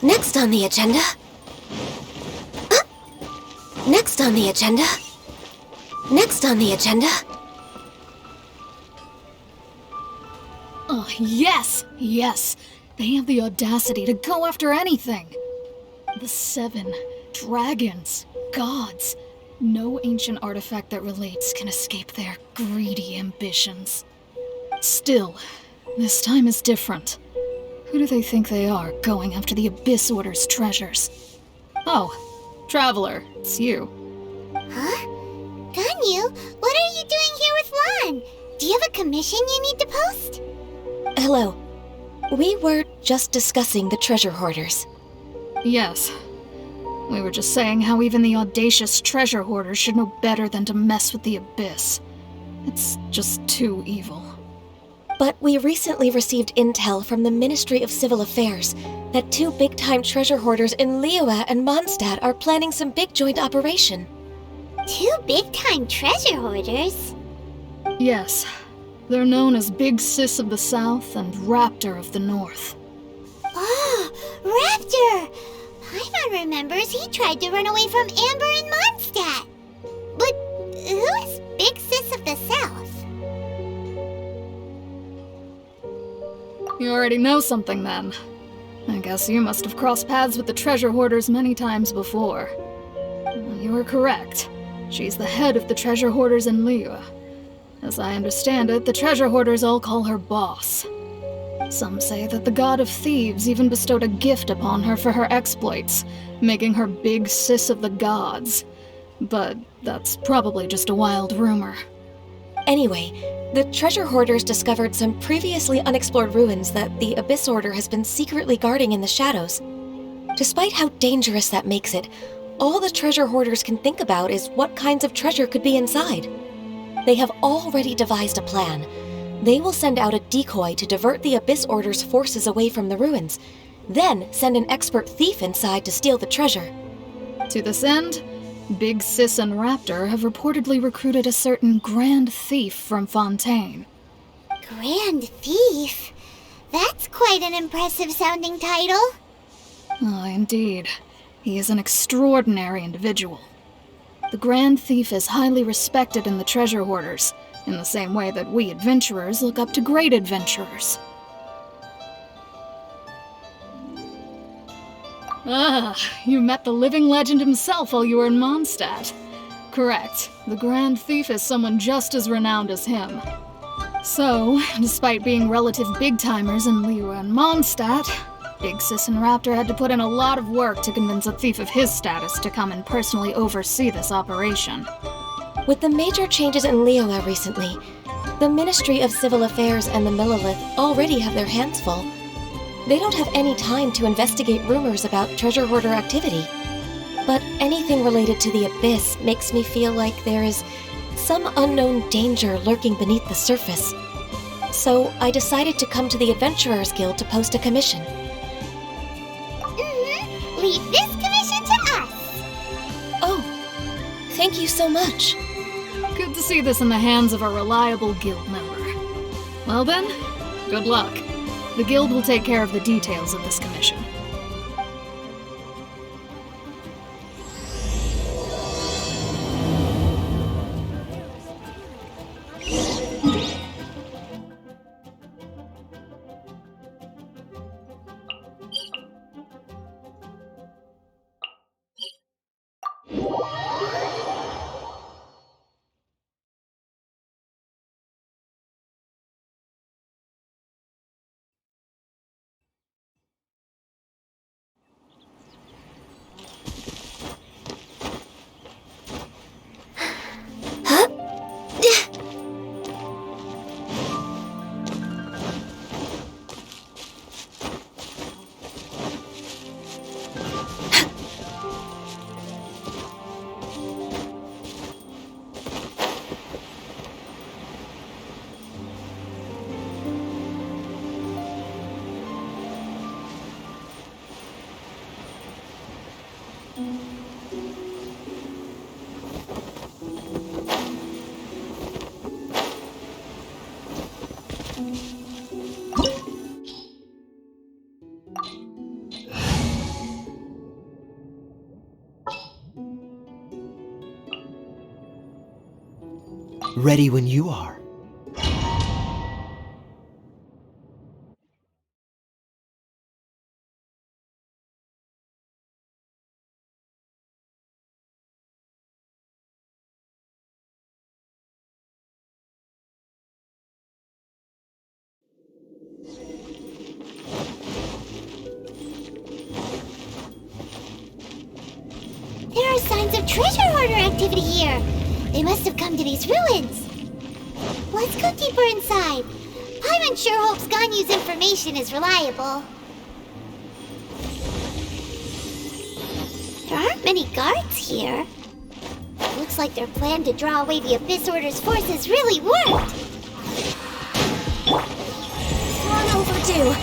Next on the agenda... Next on the agenda... Next on the agenda... Oh, yes! Yes! They have the audacity to go after anything! The 7 dragons, gods. No ancient artifact that relates can escape their greedy ambitions. Still, this time is different. Who do they think they are, going after the Abyss Order's treasures? Oh, Traveler, it's you. Huh? Ganyu, what are you doing here with Lan? Do you have a commission you need to post? Hello. We were just discussing the Treasure Hoarders. Yes. We were just saying how even the audacious Treasure Hoarders should know better than to mess with the Abyss. It's just too evil. But we recently received intel from the Ministry of Civil Affairs that 2 big-time treasure hoarders in Liyue and Mondstadt are planning some big joint operation. 2 big-time treasure hoarders? Yes. They're known as Big Sis of the South and Raptor of the North. Oh, Raptor! Paimon remembers he tried to run away from Amber in Mondstadt. But who is Big Sis of the South? You already know something then. I guess you must have crossed paths with the treasure hoarders many times before. You were correct. She's the head of the treasure hoarders in Liyue. As I understand it, the treasure hoarders all call her boss. Some say that the god of thieves even bestowed a gift upon her for her exploits, making her Big Sis of the gods. But that's probably just a wild rumor. Anyway, the treasure hoarders discovered some previously unexplored ruins that the Abyss Order has been secretly guarding in the shadows. Despite how dangerous that makes it, all the treasure hoarders can think about is what kinds of treasure could be inside. They have already devised a plan. They will send out a decoy to divert the Abyss Order's forces away from the ruins, then send an expert thief inside to steal the treasure. To this end, Big Sis and Raptor have reportedly recruited a certain Grand Thief from Fontaine. Grand Thief? That's quite an impressive sounding title. Ah, indeed. He is an extraordinary individual. The Grand Thief is highly respected in the treasure hoarders, in the same way that we adventurers look up to great adventurers. Ah, you met the living legend himself while you were in Mondstadt. Correct. The Grand Thief is someone just as renowned as him. So, despite being relative big-timers in Liyue and Mondstadt, Big Sis and Raptor had to put in a lot of work to convince a thief of his status to come and personally oversee this operation. With the major changes in Liyue recently, the Ministry of Civil Affairs and the Millelith already have their hands full. They don't have any time to investigate rumors about treasure hoarder activity. But anything related to the Abyss makes me feel like there is some unknown danger lurking beneath the surface. So I decided to come to the Adventurers Guild to post a commission. Leave this commission to us! Oh, thank you so much. Good to see this in the hands of a reliable guild member. Well then, good luck. The guild will take care of the details of this commission. Ready when you are. There are signs of treasure hoarder activity here. They must have come to these ruins. Let's go deeper inside. Paimon sure hopes Ganyu's information is reliable. There aren't many guards here. Looks like their plan to draw away the Abyss Order's forces really worked. Long overdue.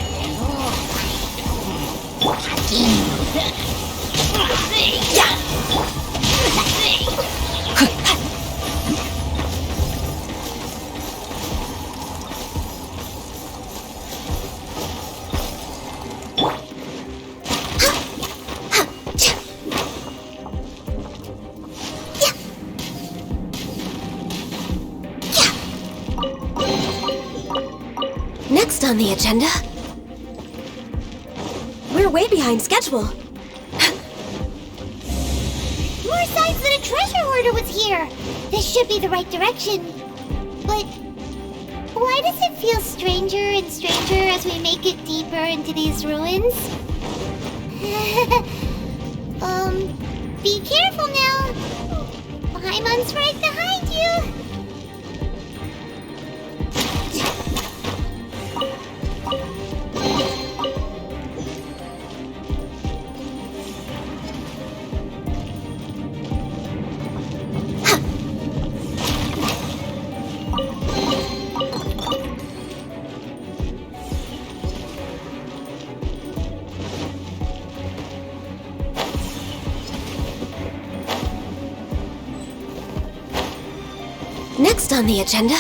Next on the agenda, we're way behind schedule. More signs that a treasure hoarder was here. This should be the right direction. But why does it feel stranger and stranger as we make it deeper into these ruins? Be careful now. Paimon's right behind you. Next on the agenda,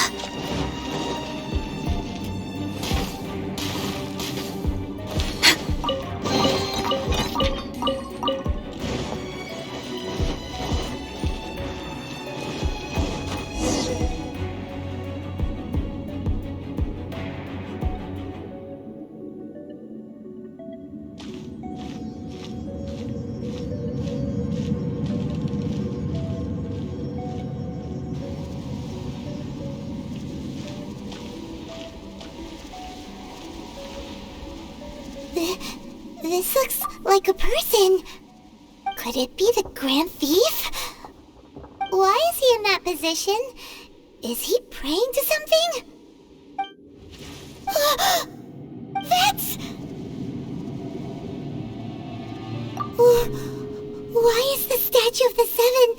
This looks like a person. Could it be the Grand Thief? Why is he in that position? Is he praying to something? That's... Why is the statue of the Seven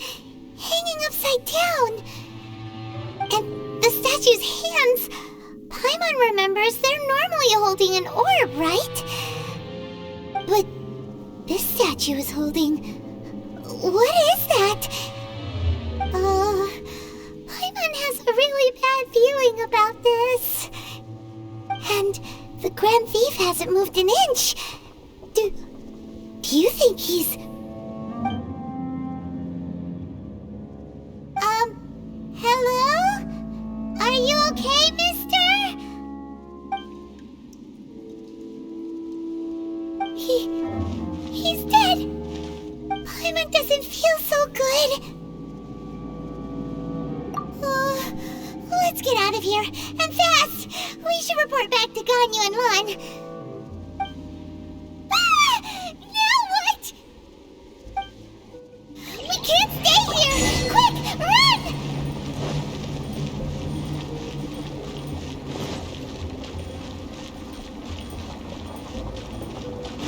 hanging upside down? And the statue's hands... Paimon remembers they're normally holding an orb, right? But this statue is holding... What is that? Paimon has a really bad feeling about this. And the Grand Thief hasn't moved an inch. Do you think he's... Hello? Are you okay, mister? He's dead. Paimon doesn't feel so good. Let's get out of here, and fast! We should report back to Ganyu and Lan. Now what? We can't stay here! Quick, run!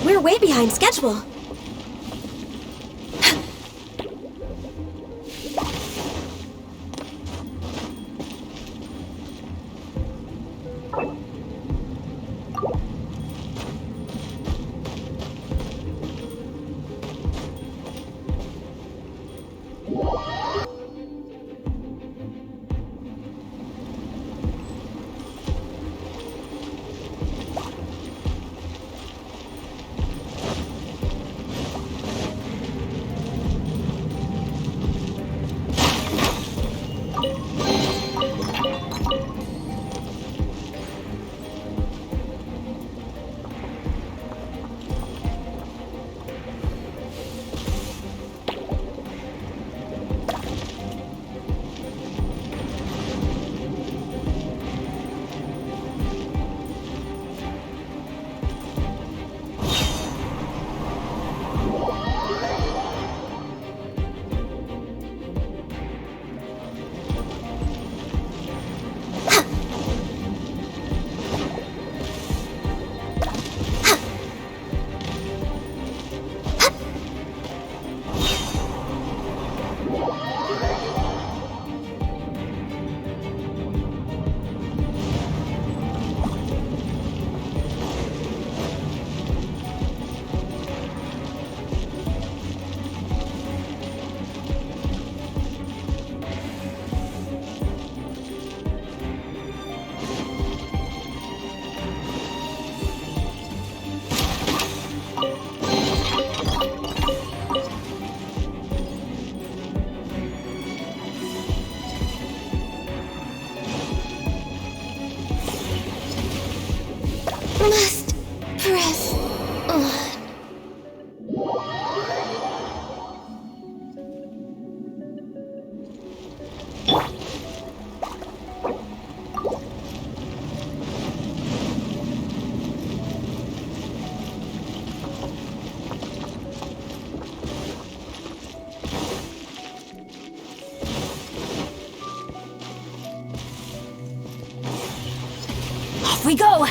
we're way behind schedule. must press on. Off we go!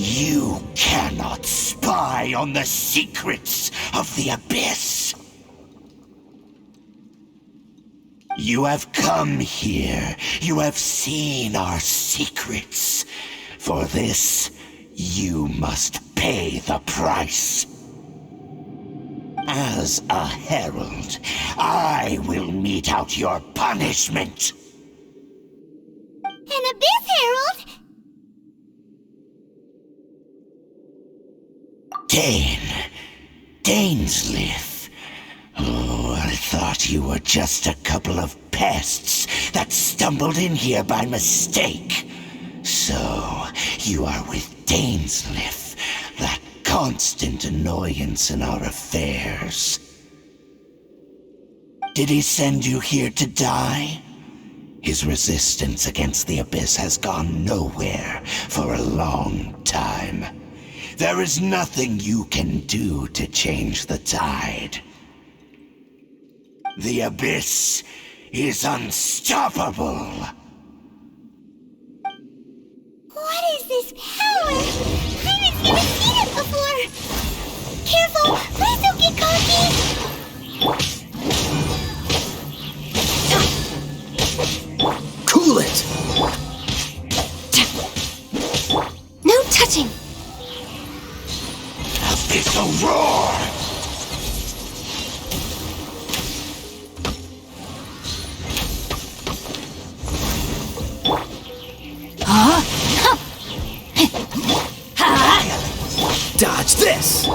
You cannot spy on the secrets of the Abyss. You have come here. You have seen our secrets. For this, you must pay the price. As a herald, I will mete out your punishment. An Abyss Herald? Dainsleif. Oh, I thought you were just a couple of pests that stumbled in here by mistake. So, you are with Dainsleif, that constant annoyance in our affairs. Did he send you here to die? His resistance against the Abyss has gone nowhere for a long time. There is nothing you can do to change the tide. The Abyss is unstoppable. What is this power? I've never seen it before! Careful! Please don't get cocky! Cool it! No touching! Abyssal roar! Dodge this!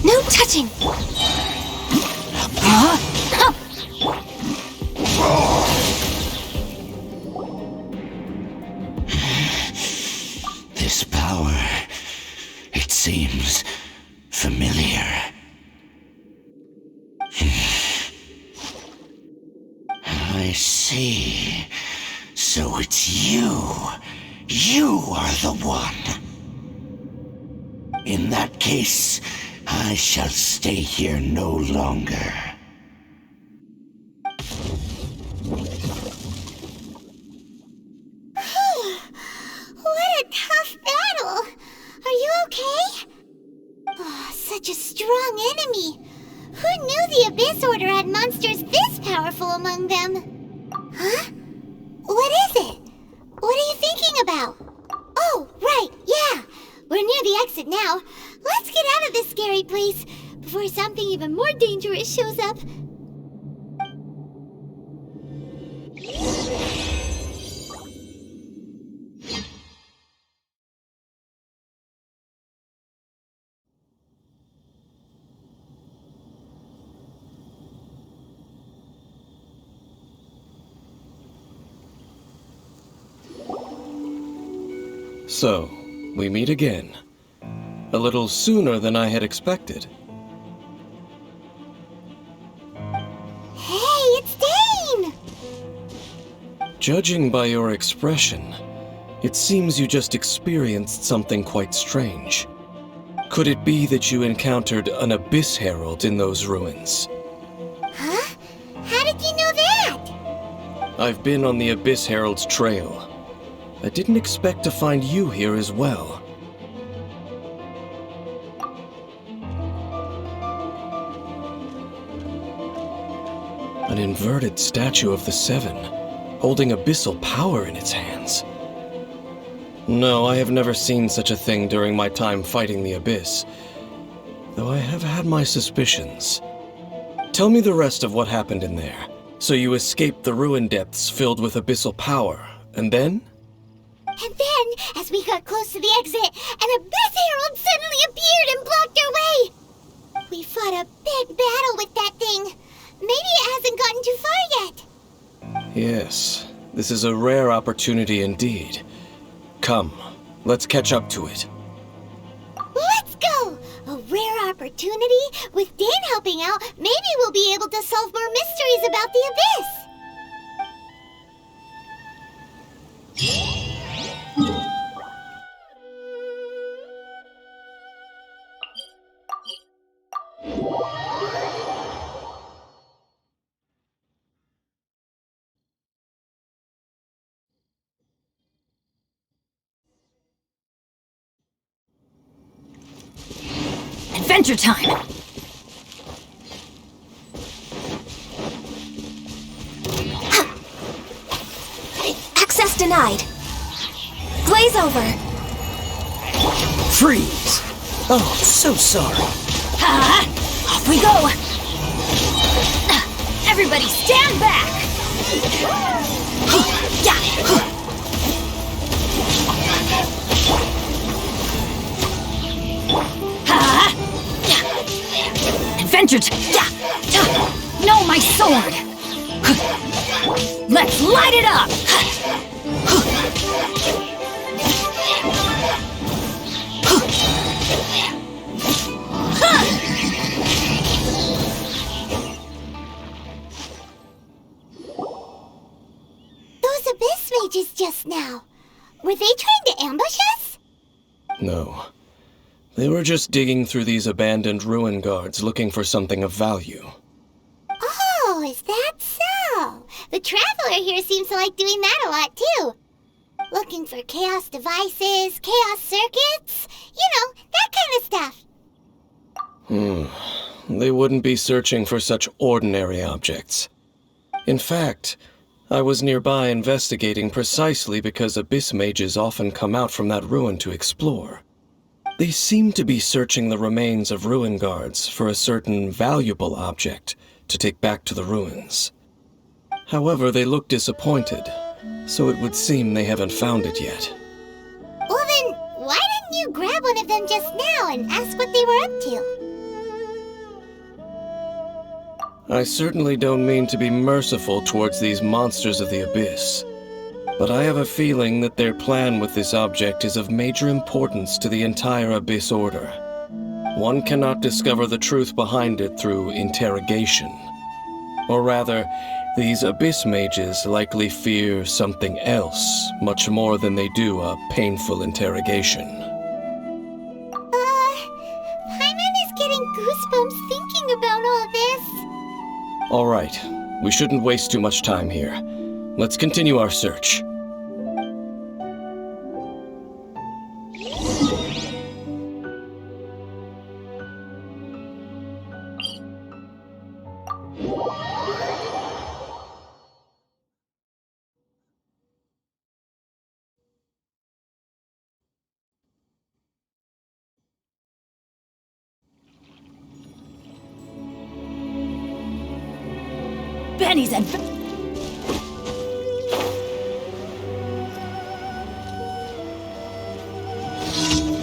No touching! This power, it seems familiar. I see. So it's you. You are the one. In that case, I shall stay here no longer. What a tough battle! Are you okay? Oh, such a strong enemy! Who knew the Abyss Order had monsters this powerful among them? Huh? What is it? What are you thinking about? Oh, right, yeah! We're near the exit now. Let's get out of this scary place before something even more dangerous shows up. So, we meet again. A little sooner than I had expected. Hey, it's Dane! Judging by your expression, it seems you just experienced something quite strange. Could it be that you encountered an Abyss Herald in those ruins? Huh? How did you know that? I've been on the Abyss Herald's trail. I didn't expect to find you here as well. An inverted statue of the Seven, holding abyssal power in its hands. No, I have never seen such a thing during my time fighting the Abyss, though I have had my suspicions. Tell me the rest of what happened in there. So you escaped the ruin depths filled with abyssal power, and then? And then, as we got close to the exit, an Abyss Herald suddenly appeared and blocked our way! We fought a big battle with that thing. Maybe it hasn't gotten too far yet. Yes, this is a rare opportunity indeed. Come, let's catch up to it. Let's go! A rare opportunity? With Dan helping out, maybe we'll be able to solve more mysteries about the Abyss! Adventure time! Access denied. Glaze over. Freeze! Oh, so sorry. Off we go! Everybody stand back! Adventure No, my sword! Let's light it up! Those Abyss mages just now. Were they trying to ambush us? No. They were just digging through these abandoned ruin guards looking for something of value. Oh, is that so? The Traveler here seems to like doing that a lot, too. Looking for chaos devices, chaos circuits, that kind of stuff. They wouldn't be searching for such ordinary objects. In fact, I was nearby investigating precisely because Abyss mages often come out from that ruin to explore. They seem to be searching the remains of ruin guards for a certain valuable object to take back to the ruins. However, they look disappointed, so it would seem they haven't found it yet. Well then, why didn't you grab one of them just now and ask what they were up to? I certainly don't mean to be merciful towards these monsters of the Abyss, but I have a feeling that their plan with this object is of major importance to the entire Abyss Order. One cannot discover the truth behind it through interrogation. Or rather, these Abyss mages likely fear something else much more than they do a painful interrogation. Paimon is getting goosebumps thinking about all this. All right, we shouldn't waste too much time here. Let's continue our search. Benny's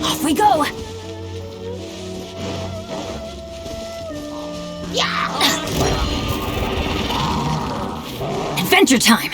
Off we go! Adventure time!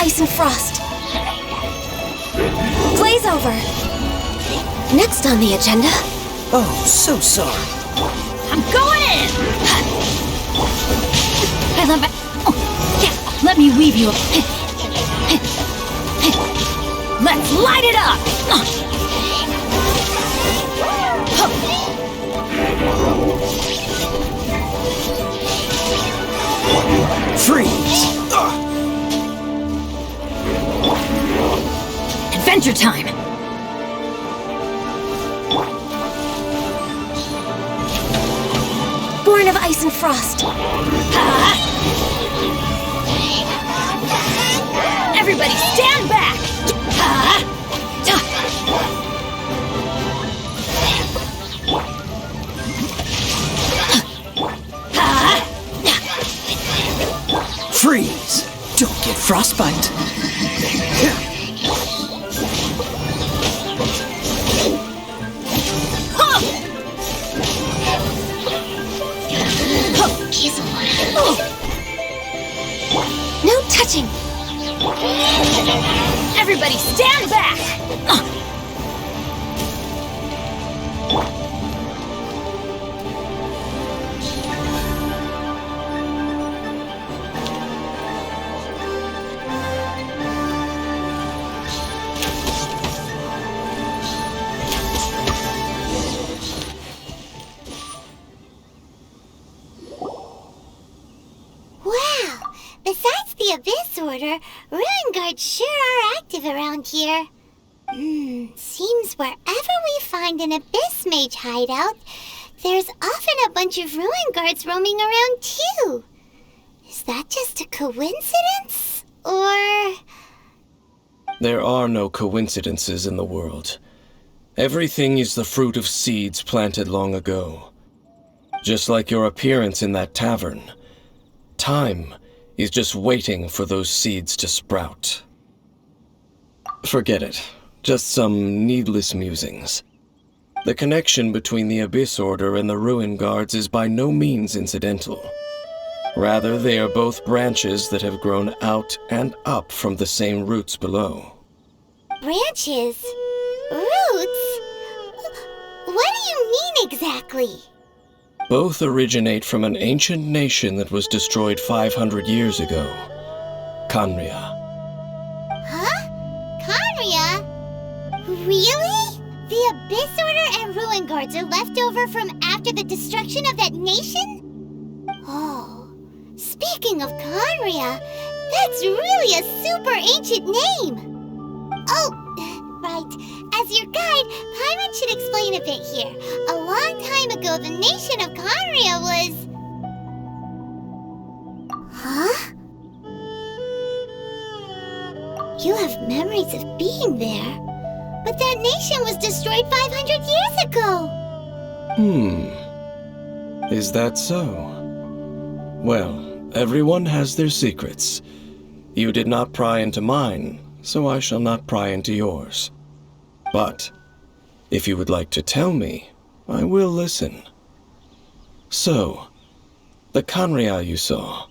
ice and frost. Glaze over. Next on the agenda. Oh, so sorry. I'm going in! I love it. Oh, yeah, let me weave you a... Let's light it up! Freeze! Adventure time! Born of ice and frost. Everybody stand back! Freeze! Don't get frostbite. No touching. Everybody stand back! Wow! Besides the Abyss Order, Ruin Guards sure are active around here. Seems wherever we find an Abyss Mage hideout, there's often a bunch of Ruin Guards roaming around too. Is that just a coincidence? Or... There are no coincidences in the world. Everything is the fruit of seeds planted long ago. Just like your appearance in that tavern. Time is just waiting for those seeds to sprout. Forget it. Just some needless musings. The connection between the Abyss Order and the Ruin Guards is by no means incidental. Rather, they are both branches that have grown out and up from the same roots below. branches? Roots? What do you mean exactly? Both originate from an ancient nation that was destroyed 500 years ago. Khaenri'ah. Huh? Khaenri'ah? Really? The Abyss Order and Ruin Guards are left over from after the destruction of that nation? Oh, speaking of Khaenri'ah, that's really a super ancient name! Oh, right. As your guide, Paimon should explain a bit here. A long time ago, the nation of Khaenri'ah was... Huh? You have memories of being there. But that nation was destroyed 500 years ago! Is that so? Well, everyone has their secrets. You did not pry into mine, so I shall not pry into yours. But, if you would like to tell me, I will listen. So, the Khaenri'ah you saw,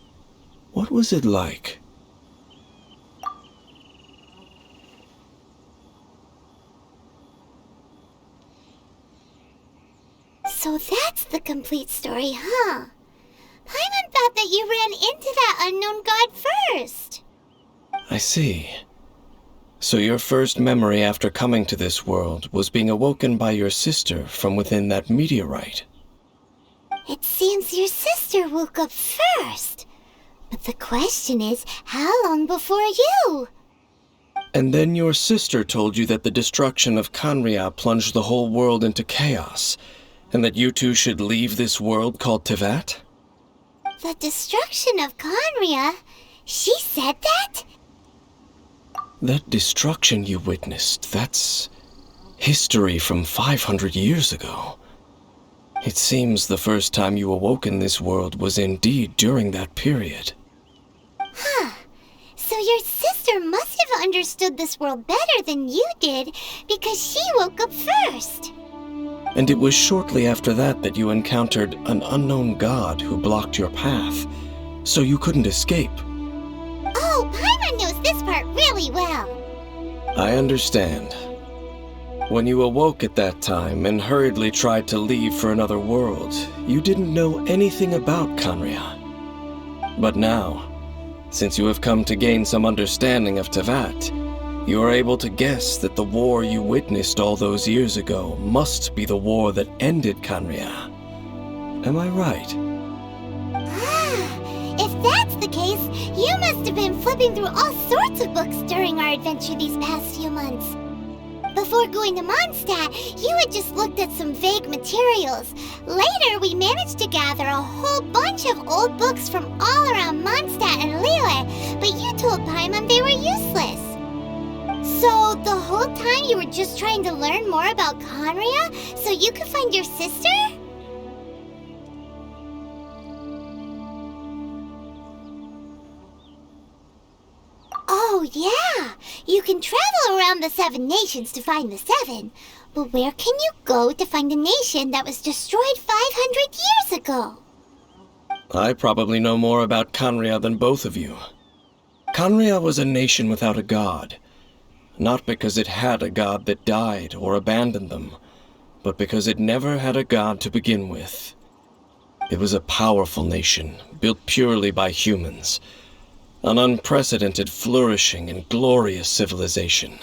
what was it like? So that's the complete story, huh? Paimon thought that you ran into that unknown god first. I see. So your first memory after coming to this world was being awoken by your sister from within that meteorite. It seems your sister woke up first. But the question is, how long before you? And then your sister told you that the destruction of Khaenri'ah plunged the whole world into chaos, and that you two should leave this world called Teyvat? The destruction of Khaenri'ah? She said that? That destruction you witnessed, that's history from 500 years ago. It seems the first time you awoke in this world was indeed during that period. Huh. So your sister must have understood this world better than you did, because she woke up first. And it was shortly after that that you encountered an unknown god who blocked your path, so you couldn't escape. Oh, Paimon knows this this part really well. I understand. When you awoke at that time and hurriedly tried to leave for another world, you didn't know anything about Khaenri'ah. But now, since you have come to gain some understanding of Teyvat, you are able to guess that the war you witnessed all those years ago must be the war that ended Khaenri'ah. Am I right? If that's the case, you must have been flipping through all sorts of books during our adventure these past few months. Before going to Mondstadt, you had just looked at some vague materials. Later, we managed to gather a whole bunch of old books from all around Mondstadt and Liyue, but you told Paimon they were useless. So, the whole time you were just trying to learn more about Khaenri'ah so you could find your sister? Oh, yeah! You can travel around the 7 nations to find the 7. But where can you go to find a nation that was destroyed 500 years ago? I probably know more about Khaenri'ah than both of you. Khaenri'ah was a nation without a god. Not because it had a god that died or abandoned them, but because it never had a god to begin with. It was a powerful nation, built purely by humans. An unprecedented, flourishing, and glorious civilization.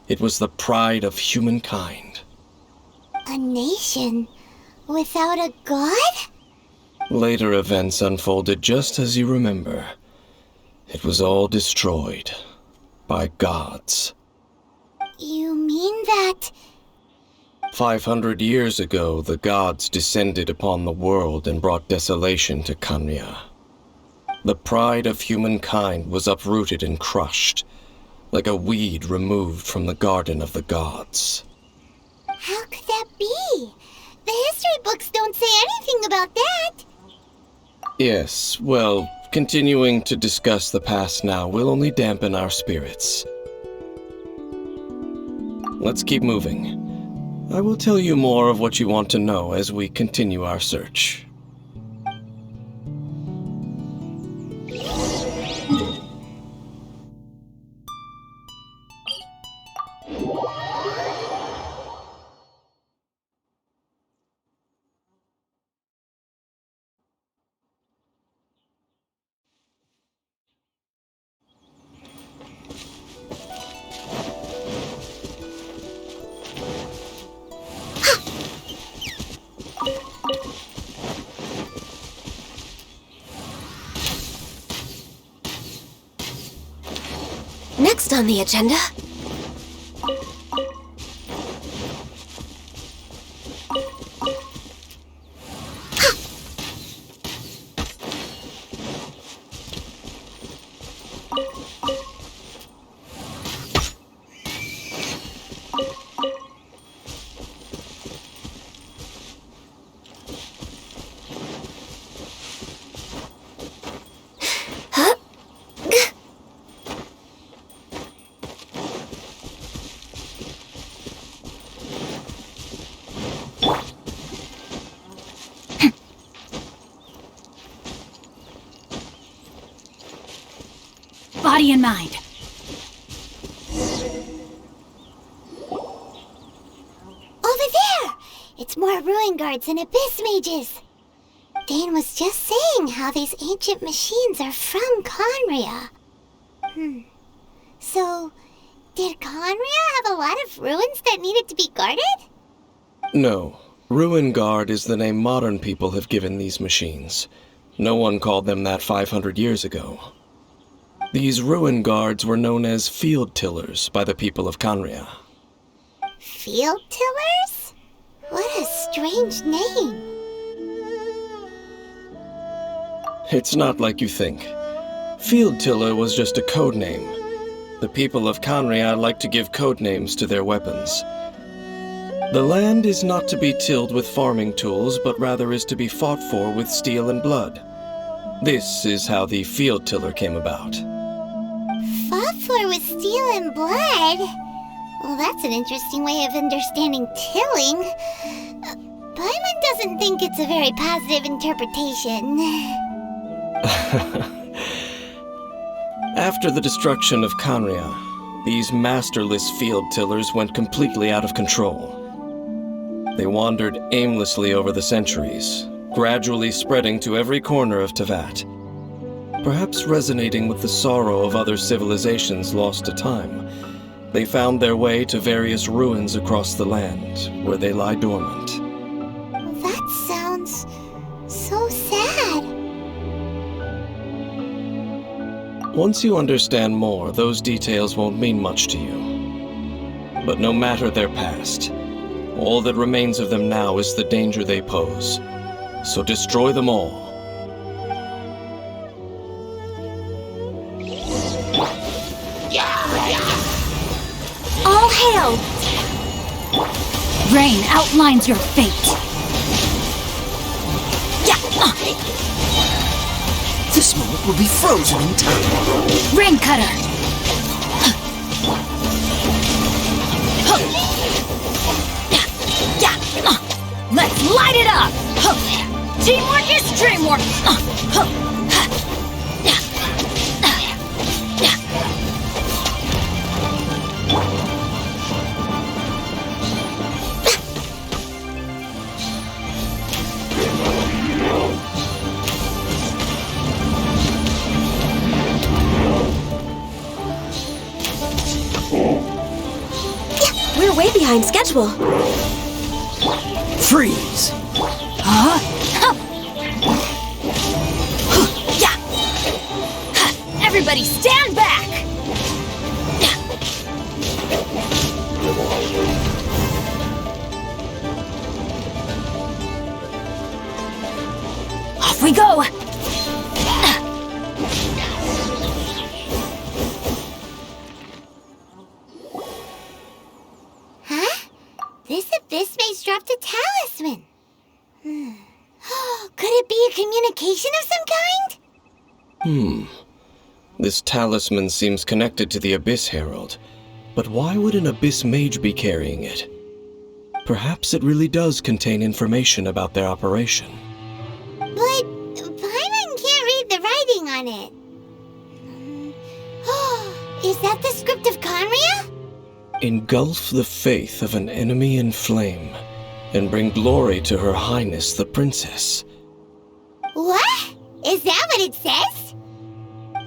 It was the pride of humankind. A nation without a god? Later events unfolded just as you remember. It was all destroyed by gods. You mean that... 500 years ago, the gods descended upon the world and brought desolation to Khaenri'ah. The pride of humankind was uprooted and crushed, like a weed removed from the garden of the gods. How could that be? The history books don't say anything about that. Yes, well, continuing to discuss the past now will only dampen our spirits. Let's keep moving. I will tell you more of what you want to know as we continue our search. Next on the agenda... Body and mind. Over there! It's more ruin guards and abyss mages. Dane was just saying how these ancient machines are from Khaenri'ah. So, did Khaenri'ah have a lot of ruins that needed to be guarded? No. Ruin Guard is the name modern people have given these machines. No one called them that 500 years ago. These ruin guards were known as field tillers by the people of Khaenri'ah. Field tillers? What a strange name. It's not like you think. Field tiller was just a code name. The people of Khaenri'ah like to give code names to their weapons. The land is not to be tilled with farming tools, but rather is to be fought for with steel and blood. This is how the field tiller came about. Fought for with steel and blood? Well, that's an interesting way of understanding tilling. Paimon doesn't think it's a very positive interpretation. After the destruction of Kanria, these masterless field tillers went completely out of control. They wandered aimlessly over the centuries, gradually spreading to every corner of Teyvat. Perhaps resonating with the sorrow of other civilizations lost to time, they found their way to various ruins across the land, where they lie dormant. That sounds so sad. Once you understand more, those details won't mean much to you. But no matter their past, all that remains of them now is the danger they pose. So destroy them all. All hail! Rain outlines your fate. This moment will be frozen in time. Rain cutter. Let's light it up. Teamwork is dreamwork. We're way behind schedule. Freeze! Everybody stand back! Off we go! Huh? This abyss maze dropped a talisman. Could it be a communication of some kind? This talisman seems connected to the Abyss Herald. But why would an Abyss Mage be carrying it? Perhaps it really does contain information about their operation. But Paimon can't read the writing on it. Is that the script of Conria? Engulf the faith of an enemy in flame, and bring glory to Her Highness the Princess. What? Is that what it says?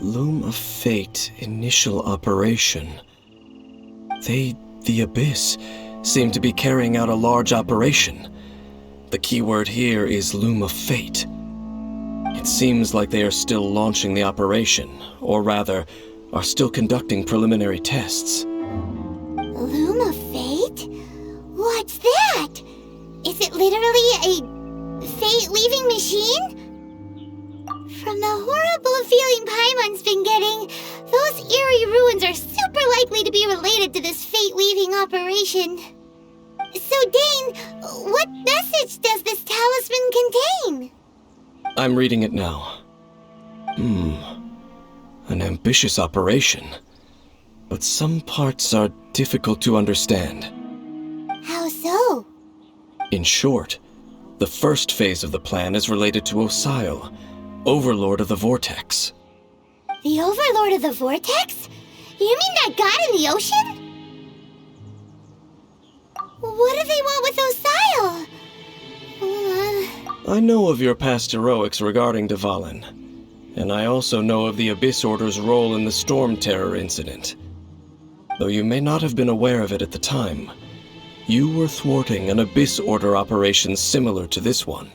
Loom of Fate initial operation. They, the Abyss, seem to be carrying out a large operation. The keyword here is Loom of Fate. It seems like they are still launching the operation, or rather, are still conducting preliminary tests. Loom of Fate? What's that? Is it literally a fate-leaving machine? From the horrible feeling Paimon's been getting, those eerie ruins are super likely to be related to this fate-leaving operation. So, Dane, what message does this talisman contain? I'm reading it now. An ambitious operation. But some parts are difficult to understand. How so? In short, the first phase of the plan is related to Osile, Overlord of the Vortex. The Overlord of the Vortex? You mean that god in the ocean? What do they want with Osile? I know of your past heroics regarding Dvalin, and I also know of the Abyss Order's role in the Storm Terror incident. Though you may not have been aware of it at the time, you were thwarting an Abyss Order operation similar to this one.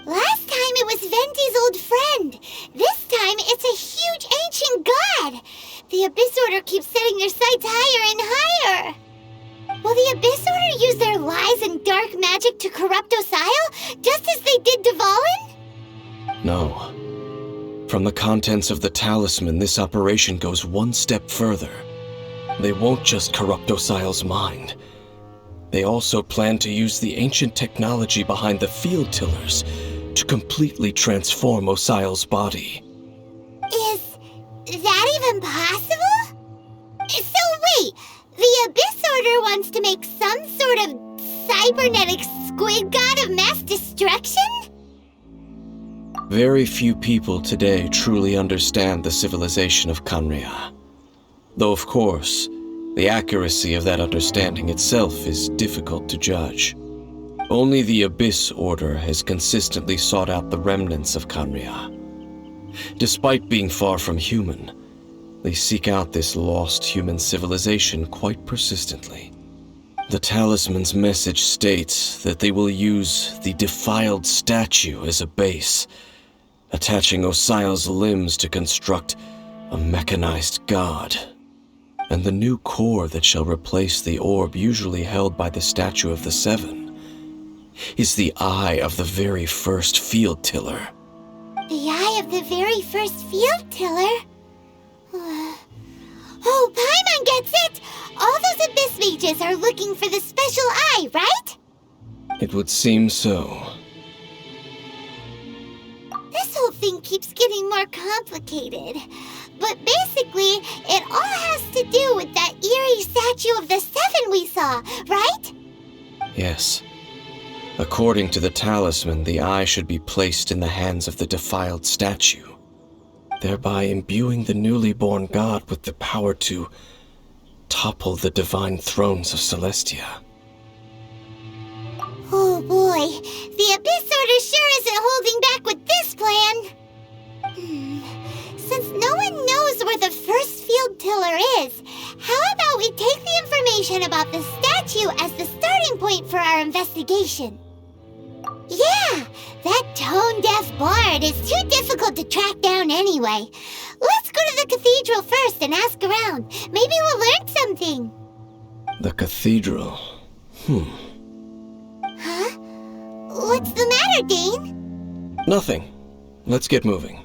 Last time it was Venti's old friend. This time it's a huge ancient god. The Abyss Order keeps setting their sights higher and higher. Will the Abyss Order use their lies and dark magic to corrupt Osile, just as they did Dvalin? No. From the contents of the talisman, this operation goes one step further. They won't just corrupt Osile's mind. They also plan to use the ancient technology behind the field tillers to completely transform Osile's body. Is that even possible? So wait, the Abyss Order wants to make some sort of cybernetic squid god of mass destruction? Very few people today truly understand the civilization of Khaenri'ah. Though, of course, the accuracy of that understanding itself is difficult to judge. Only the Abyss Order has consistently sought out the remnants of Khaenri'ah. Despite being far from human, they seek out this lost human civilization quite persistently. The talisman's message states that they will use the defiled statue as a base, attaching Osial's limbs to construct a mechanized god. And the new core that shall replace the orb usually held by the Statue of the Seven is the eye of the very first field tiller. The eye of the very first field tiller? Oh, Paimon gets it! All those Abyss mages are looking for the special eye, right? It would seem so. This whole thing keeps getting more complicated. But basically, it all has to do with that eerie Statue of the Seven we saw, right? Yes. According to the talisman, the eye should be placed in the hands of the defiled statue, thereby imbuing the newly born god with the power to topple the divine thrones of Celestia. Oh boy, the Abyss Order sure isn't holding back with this plan. Since no one knows where the first field tiller is, how about we take the information about the statue as the starting point for our investigation? Yeah, that tone-deaf bard is too difficult to track down anyway. Let's go to the cathedral first and ask around. Maybe we'll learn something. The cathedral. Huh? What's the matter, Dane? Nothing. Let's get moving.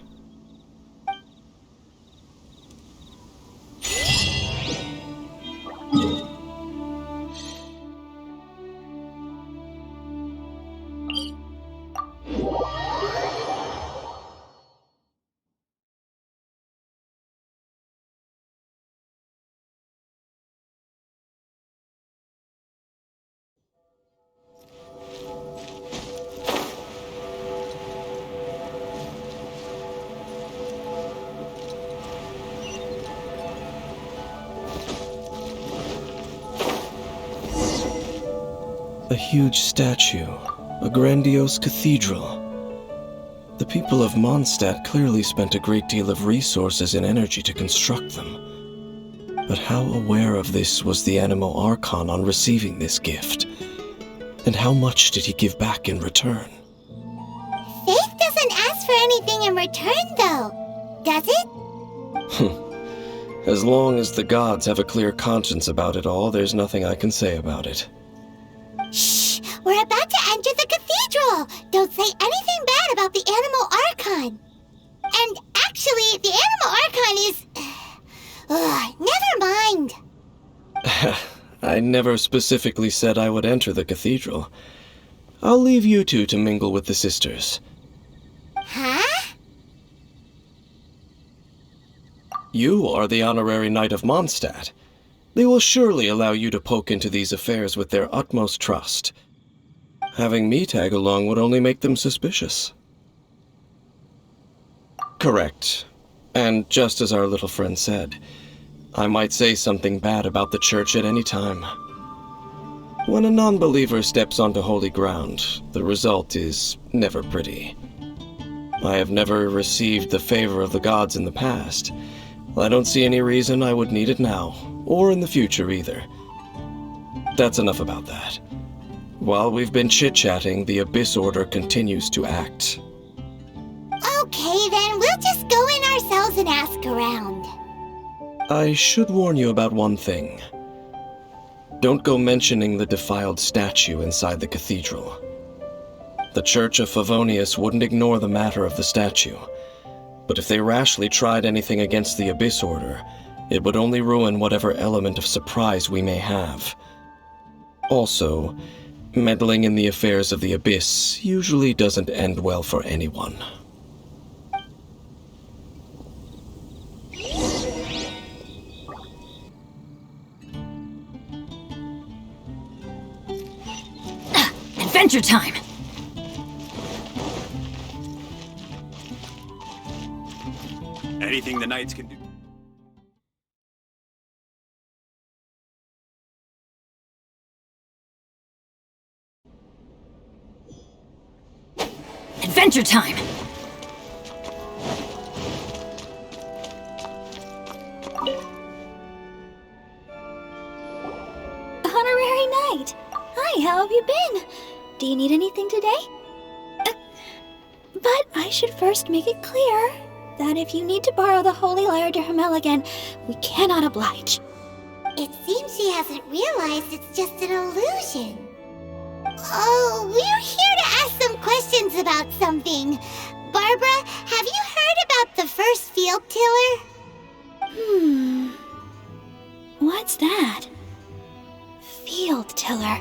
A huge statue, a grandiose cathedral. The people of Mondstadt clearly spent a great deal of resources and energy to construct them. But how aware of this was the Anemo Archon on receiving this gift? And how much did he give back in return? Faith doesn't ask for anything in return, though, does it? As long as the gods have a clear conscience about it all, there's nothing I can say about it. Shh! We're about to enter the cathedral! Don't say anything bad about the Anemo Archon! And actually, the Anemo Archon is... never mind! I never specifically said I would enter the cathedral. I'll leave you two to mingle with the sisters. Huh? You are the honorary knight of Mondstadt. They will surely allow you to poke into these affairs with their utmost trust. Having me tag along would only make them suspicious. Correct. And just as our little friend said, I might say something bad about the church at any time. When a non-believer steps onto holy ground, the result is never pretty. I have never received the favor of the gods in the past. I don't see any reason I would need it now, or in the future either. That's enough about that. While we've been chit-chatting, the Abyss Order continues to act. Okay, then we'll just go in ourselves and ask around. I should warn you about one thing. Don't go mentioning the defiled statue inside the cathedral. The Church of Favonius wouldn't ignore the matter of the statue, but if they rashly tried anything against the Abyss Order, it would only ruin whatever element of surprise we may have. Also, meddling in the affairs of the Abyss usually doesn't end well for anyone. Adventure time! Anything the Knights can do. Adventure time! Honorary Knight! Hi, how have you been? Do you need anything today? But I should first make it clear that if you need to borrow the Holy Lyre to Hermel again, we cannot oblige. It seems she hasn't realized it's just an illusion. Oh, we're here to ask some questions about something. Barbara, have you heard about the first field tiller? What's that? Field tiller.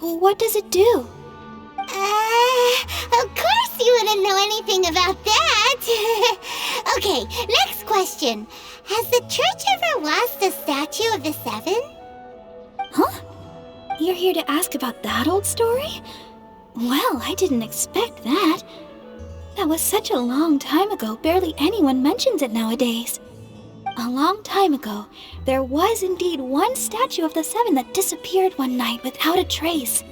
What does it do? Of course you wouldn't know anything about that. Okay, next question. Has the church ever lost a statue of the Seven? Huh? You're here to ask about that old story? Well, I didn't expect that. That was such a long time ago, barely anyone mentions it nowadays. A long time ago, there was indeed one statue of the Seven that disappeared one night without a trace.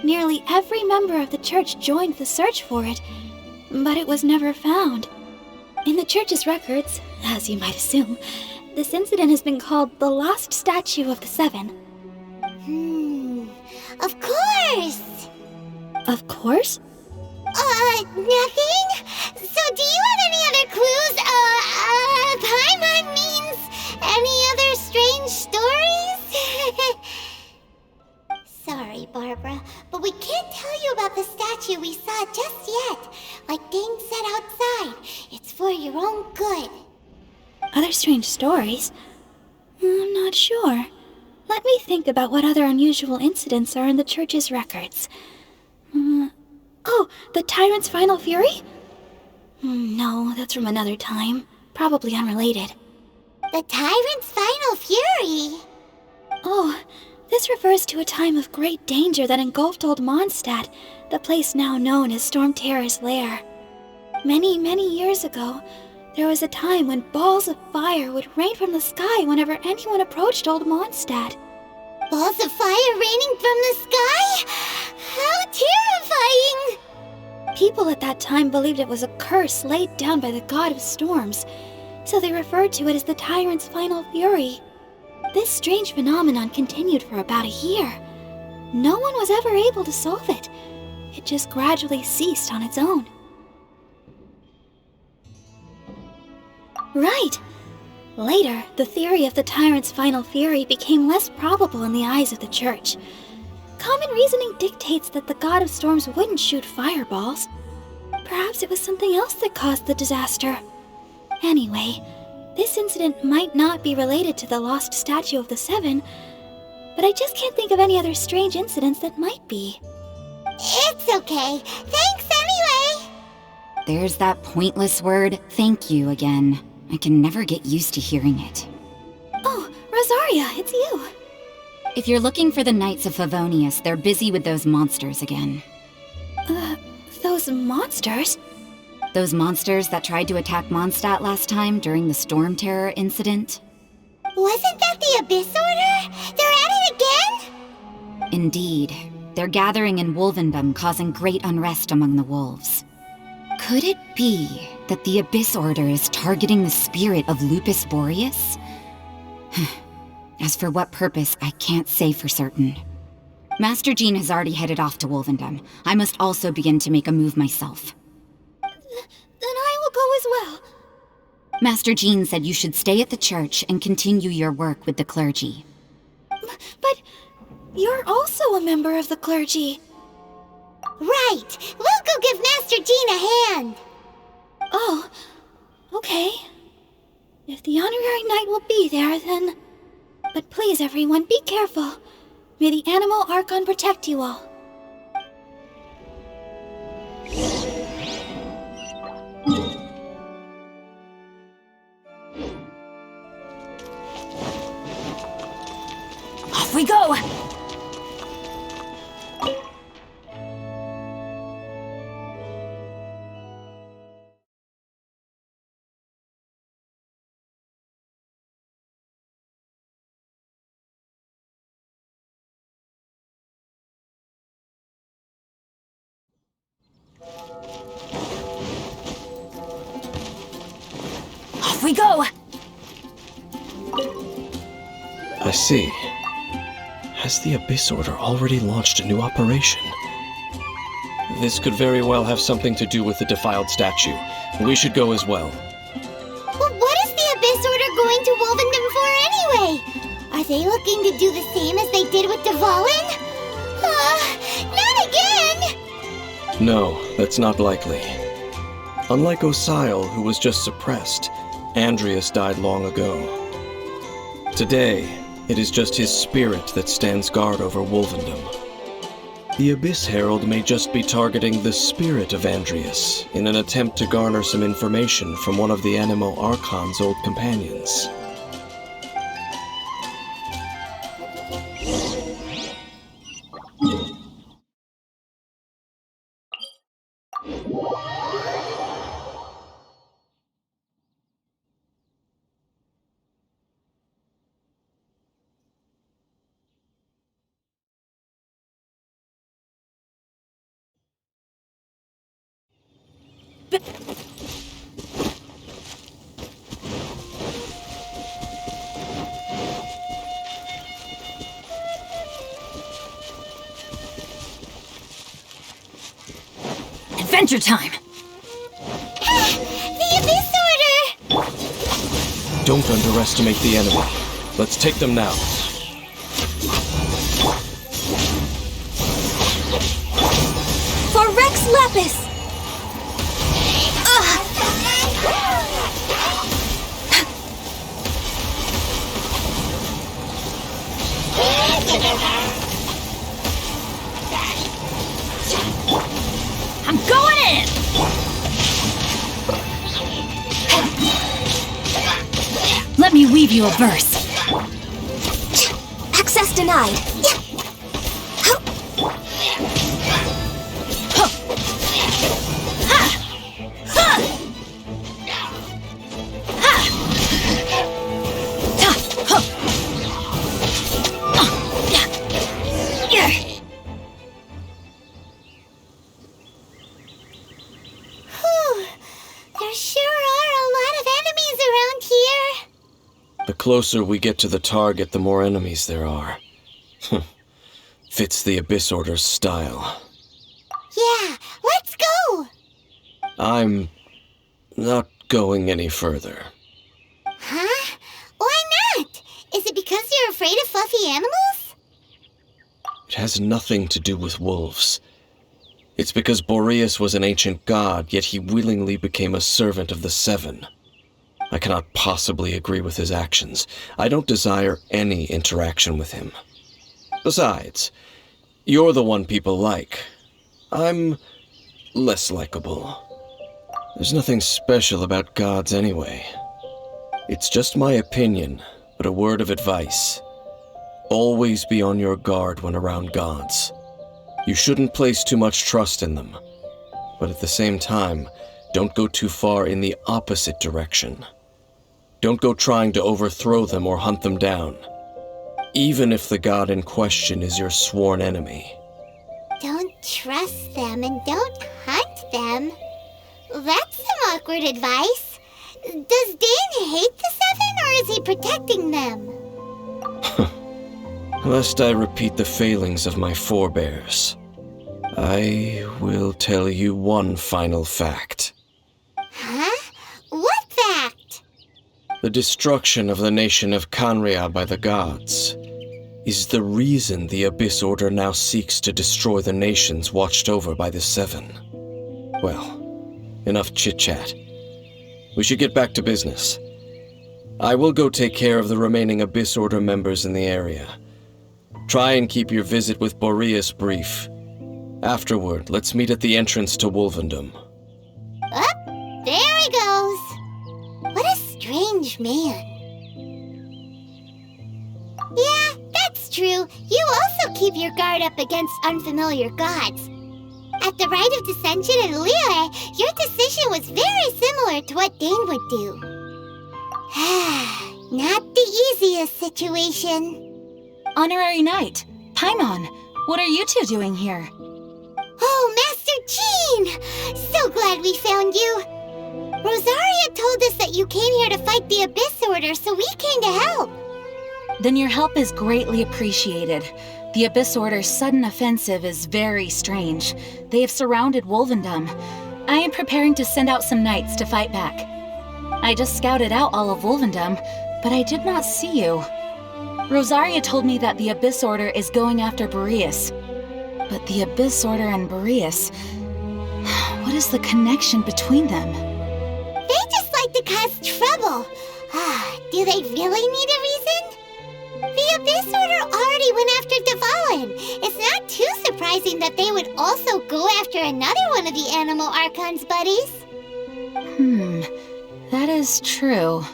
Nearly every member of the church joined the search for it, but it was never found. In the church's records, as you might assume, this incident has been called the Lost Statue of the Seven. Of course! Of course? Nothing? So do you have any other clues? Paimon means any other strange stories? Sorry, Barbara, but we can't tell you about the statue we saw just yet. Like Dane said outside, it's for your own good. Other strange stories? I'm not sure. Let me think about what other unusual incidents are in the church's records. Oh, the Tyrant's Final Fury? No, that's from another time. Probably unrelated. The Tyrant's Final Fury? Oh, this refers to a time of great danger that engulfed old Mondstadt, the place now known as Storm Terror's lair. Many, many years ago, there was a time when balls of fire would rain from the sky whenever anyone approached old Mondstadt. Balls of fire raining from the sky? How terrifying! People at that time believed it was a curse laid down by the god of storms, so they referred to it as the Tyrant's Final Fury. This strange phenomenon continued for about a year. No one was ever able to solve it. It just gradually ceased on its own. Right! Later, the theory of the Tyrant's Final Fury became less probable in the eyes of the church. Common reasoning dictates that the god of storms wouldn't shoot fireballs. Perhaps it was something else that caused the disaster. Anyway, this incident might not be related to the lost statue of the Seven, but I just can't think of any other strange incidents that might be. It's okay. Thanks anyway! There's that pointless word, thank you, again. I can never get used to hearing it. Oh, Rosaria, it's you. If you're looking for the Knights of Favonius, they're busy with those monsters again. Those monsters? Those monsters that tried to attack Mondstadt last time during the Storm Terror incident? Wasn't that the Abyss Order? They're at it again? Indeed. They're gathering in Wolvendom, causing great unrest among the wolves. Could it be that the Abyss Order is targeting the spirit of Lupus Boreas? As for what purpose, I can't say for certain. Master Jean has already headed off to Wolvendom. I must also begin to make a move myself. Then I will go as well. Master Jean said you should stay at the church and continue your work with the clergy. But you're also a member of the clergy. Right! We'll go give Master Jean a hand! Oh, okay. If the Honorary Knight will be there, then... But please, everyone, be careful. May the Animal Archon protect you all. Off we go! we go! I see. Has the Abyss Order already launched a new operation? This could very well have something to do with the defiled statue. We should go as well. But what is the Abyss Order going to Wolvendom for anyway? Are they looking to do the same as they did with Dvalin? Not again! No, that's not likely. Unlike Osile, who was just suppressed, Andreas died long ago. Today, it is just his spirit that stands guard over Wolvendom. The Abyss Herald may just be targeting the spirit of Andreas in an attempt to garner some information from one of the Animo Archon's old companions. Adventure time! The Abyss Order! Don't underestimate the enemy. Let's take them now. For Rex Lapis! I'm going in! Let me weave you a verse. Access denied. There sure are a lot of enemies around here. The closer we get to the target, the more enemies there are. Fits the Abyss Order's style. Yeah, let's go! I'm not going any further. Huh? Why not? Is it because you're afraid of fluffy animals? It has nothing to do with wolves. It's because Boreas was an ancient god, yet he willingly became a servant of the Seven. I cannot possibly agree with his actions. I don't desire any interaction with him. Besides, you're the one people like. I'm less likable. There's nothing special about gods anyway. It's just my opinion, but a word of advice. Always be on your guard when around gods. You shouldn't place too much trust in them, but at the same time, don't go too far in the opposite direction. Don't go trying to overthrow them or hunt them down, even if the god in question is your sworn enemy. Don't trust them and don't hunt them. That's some awkward advice. Does Dane hate the Seven, or is he protecting them? Lest I repeat the failings of my forebears, I will tell you one final fact. Huh? What fact? The destruction of the nation of Canria by the gods is the reason the Abyss Order now seeks to destroy the nations watched over by the Seven. Well, enough chit-chat. We should get back to business. I will go take care of the remaining Abyss Order members in the area. Try and keep your visit with Boreas brief. Afterward, let's meet at the entrance to Wolvendom. Oh, there he goes. What a strange man. Yeah, that's true. You also keep your guard up against unfamiliar gods. At the Rite of Dissension in Liyue, your decision was very similar to what Dane would do. Not the easiest situation. Honorary Knight, Paimon, what are you two doing here? Oh, Master Jean! So glad we found you. Rosaria told told us that you came here to fight the Abyss Order, so we came to help. Then your help is greatly appreciated. The Abyss Order's sudden offensive is very strange. They have surrounded Wolvendom. I am preparing to send out some knights to fight back. I just scouted out all of Wolvendom, but I did not see you. Rosaria told me that the Abyss Order is going after Boreas. But the Abyss Order and Boreas... what is the connection between them? They just like to cause trouble. Do they really need a reason? The Abyss Order already went after Dvalin. It's not too surprising that they would also go after another one of the Animal Archon's buddies. That is true.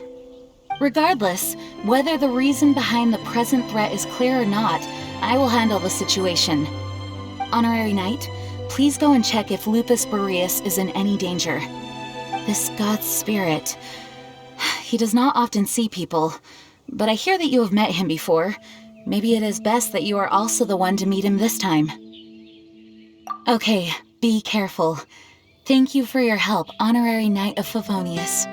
Regardless, whether the reason behind the present threat is clear or not, I will handle the situation. Honorary Knight, please go and check if Lupus Boreas is in any danger. This god's spirit... he does not often see people, but I hear that you have met him before. Maybe it is best that you are also the one to meet him this time. Okay, be careful. Thank you for your help, Honorary Knight of Favonius.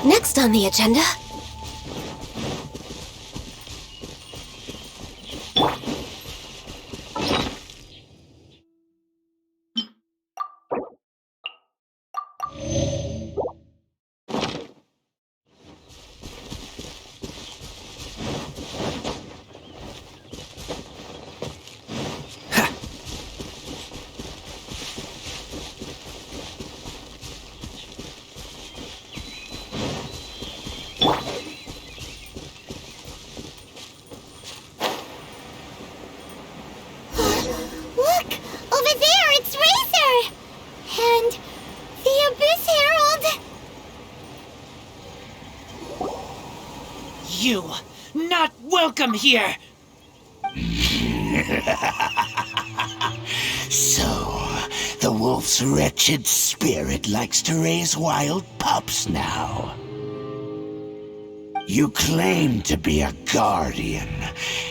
Next on the agenda... You, not welcome here! So, the wolf's wretched spirit likes to raise wild pups now. You claim to be a guardian,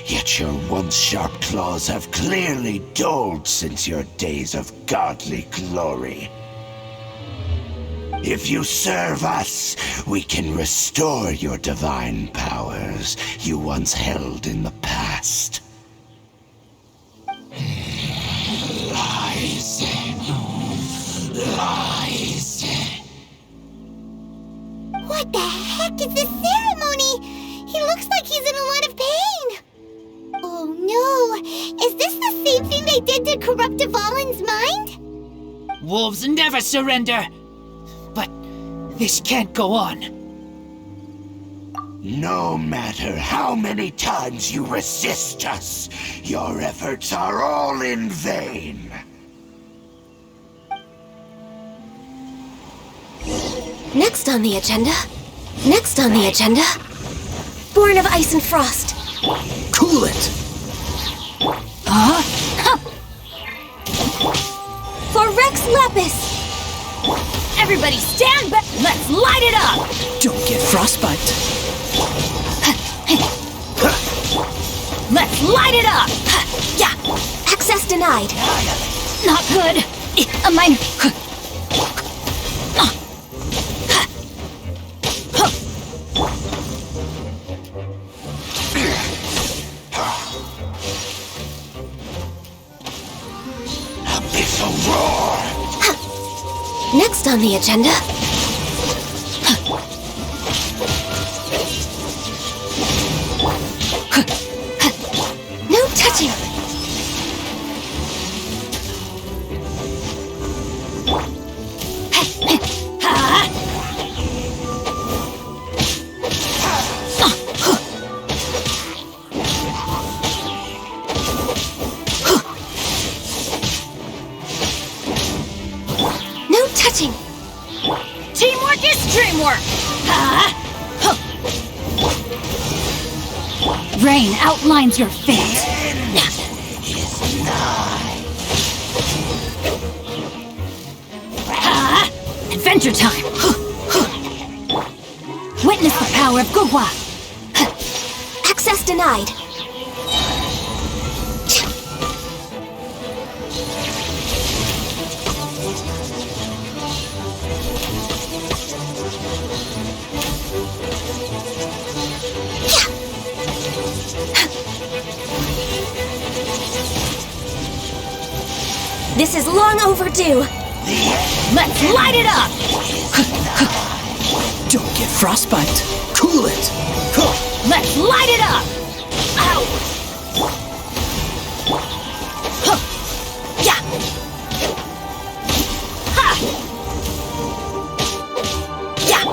yet your once sharp claws have clearly dulled since your days of godly glory. If you serve us, we can restore your divine powers you once held in the past. Lies. Lies. What the heck is this ceremony? He looks like he's in a lot of pain. Oh no, is this the same thing they did to corrupt Dvalin's mind? Wolves never surrender! But this can't go on. No matter how many times you resist us, your efforts are all in vain. Next on the agenda... Born of Ice and Frost. Cool it! Huh? For Rex Lapis! Everybody stand back! Let's light it up! Don't get frostbite. Let's light it up! Yeah! Access denied. Not good. A minor... Abyssal roar! Next on the agenda... No touching! more! Rain outlines your fate. Adventure time! Witness the power of Gugwa! Access denied. This is long overdue. Let's light it up! Don't get frostbite. Cool it. Let's light it up! Ow! Huh. Yeah! Ha! Yeah!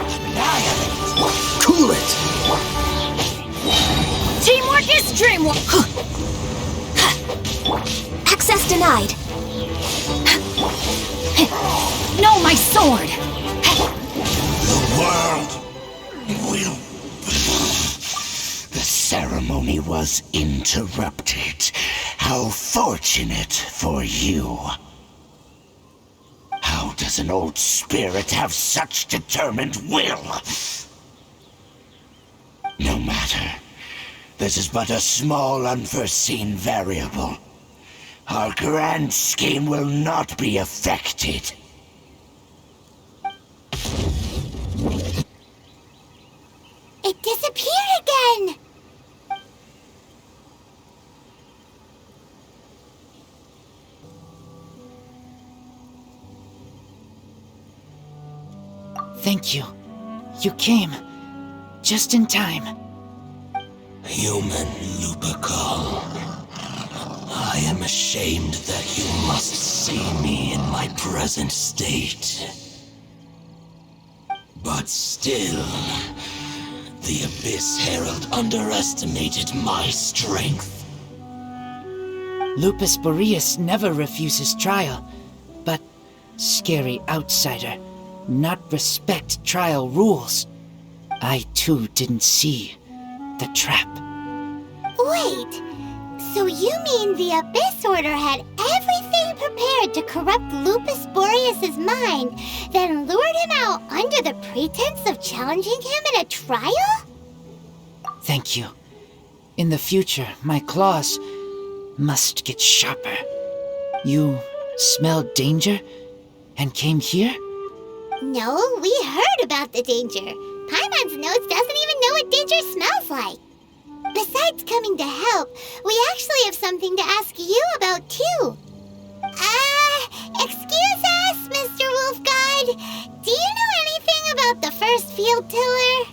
Cool it. Teamwork is dreamwork! Access denied. No, my sword! The world will... The ceremony was interrupted. How fortunate for you. How does an old spirit have such determined will? No matter. This is but a small unforeseen variable. Our grand scheme will not be affected. It disappeared again! Thank you. You came. Just in time. Human Lupercal. I am ashamed that you must see me in my present state. But still, the Abyss Herald underestimated my strength. Lupus Boreas never refuses trial, but scary outsider, not respect trial rules. I too didn't see the trap. Wait, so you mean the Abyss Order had everything prepared to corrupt Lupus Boreas' mind, then lured him out under the pretense of challenging him in a trial? Thank you. In the future, my claws must get sharper. You smelled danger and came here? No, we heard about the danger. Paimon's nose doesn't even know what danger smells like. Besides coming to help, we actually have something to ask you about, too. Excuse us, Mr. Wolf Guide. Do you know anything about the first field tiller?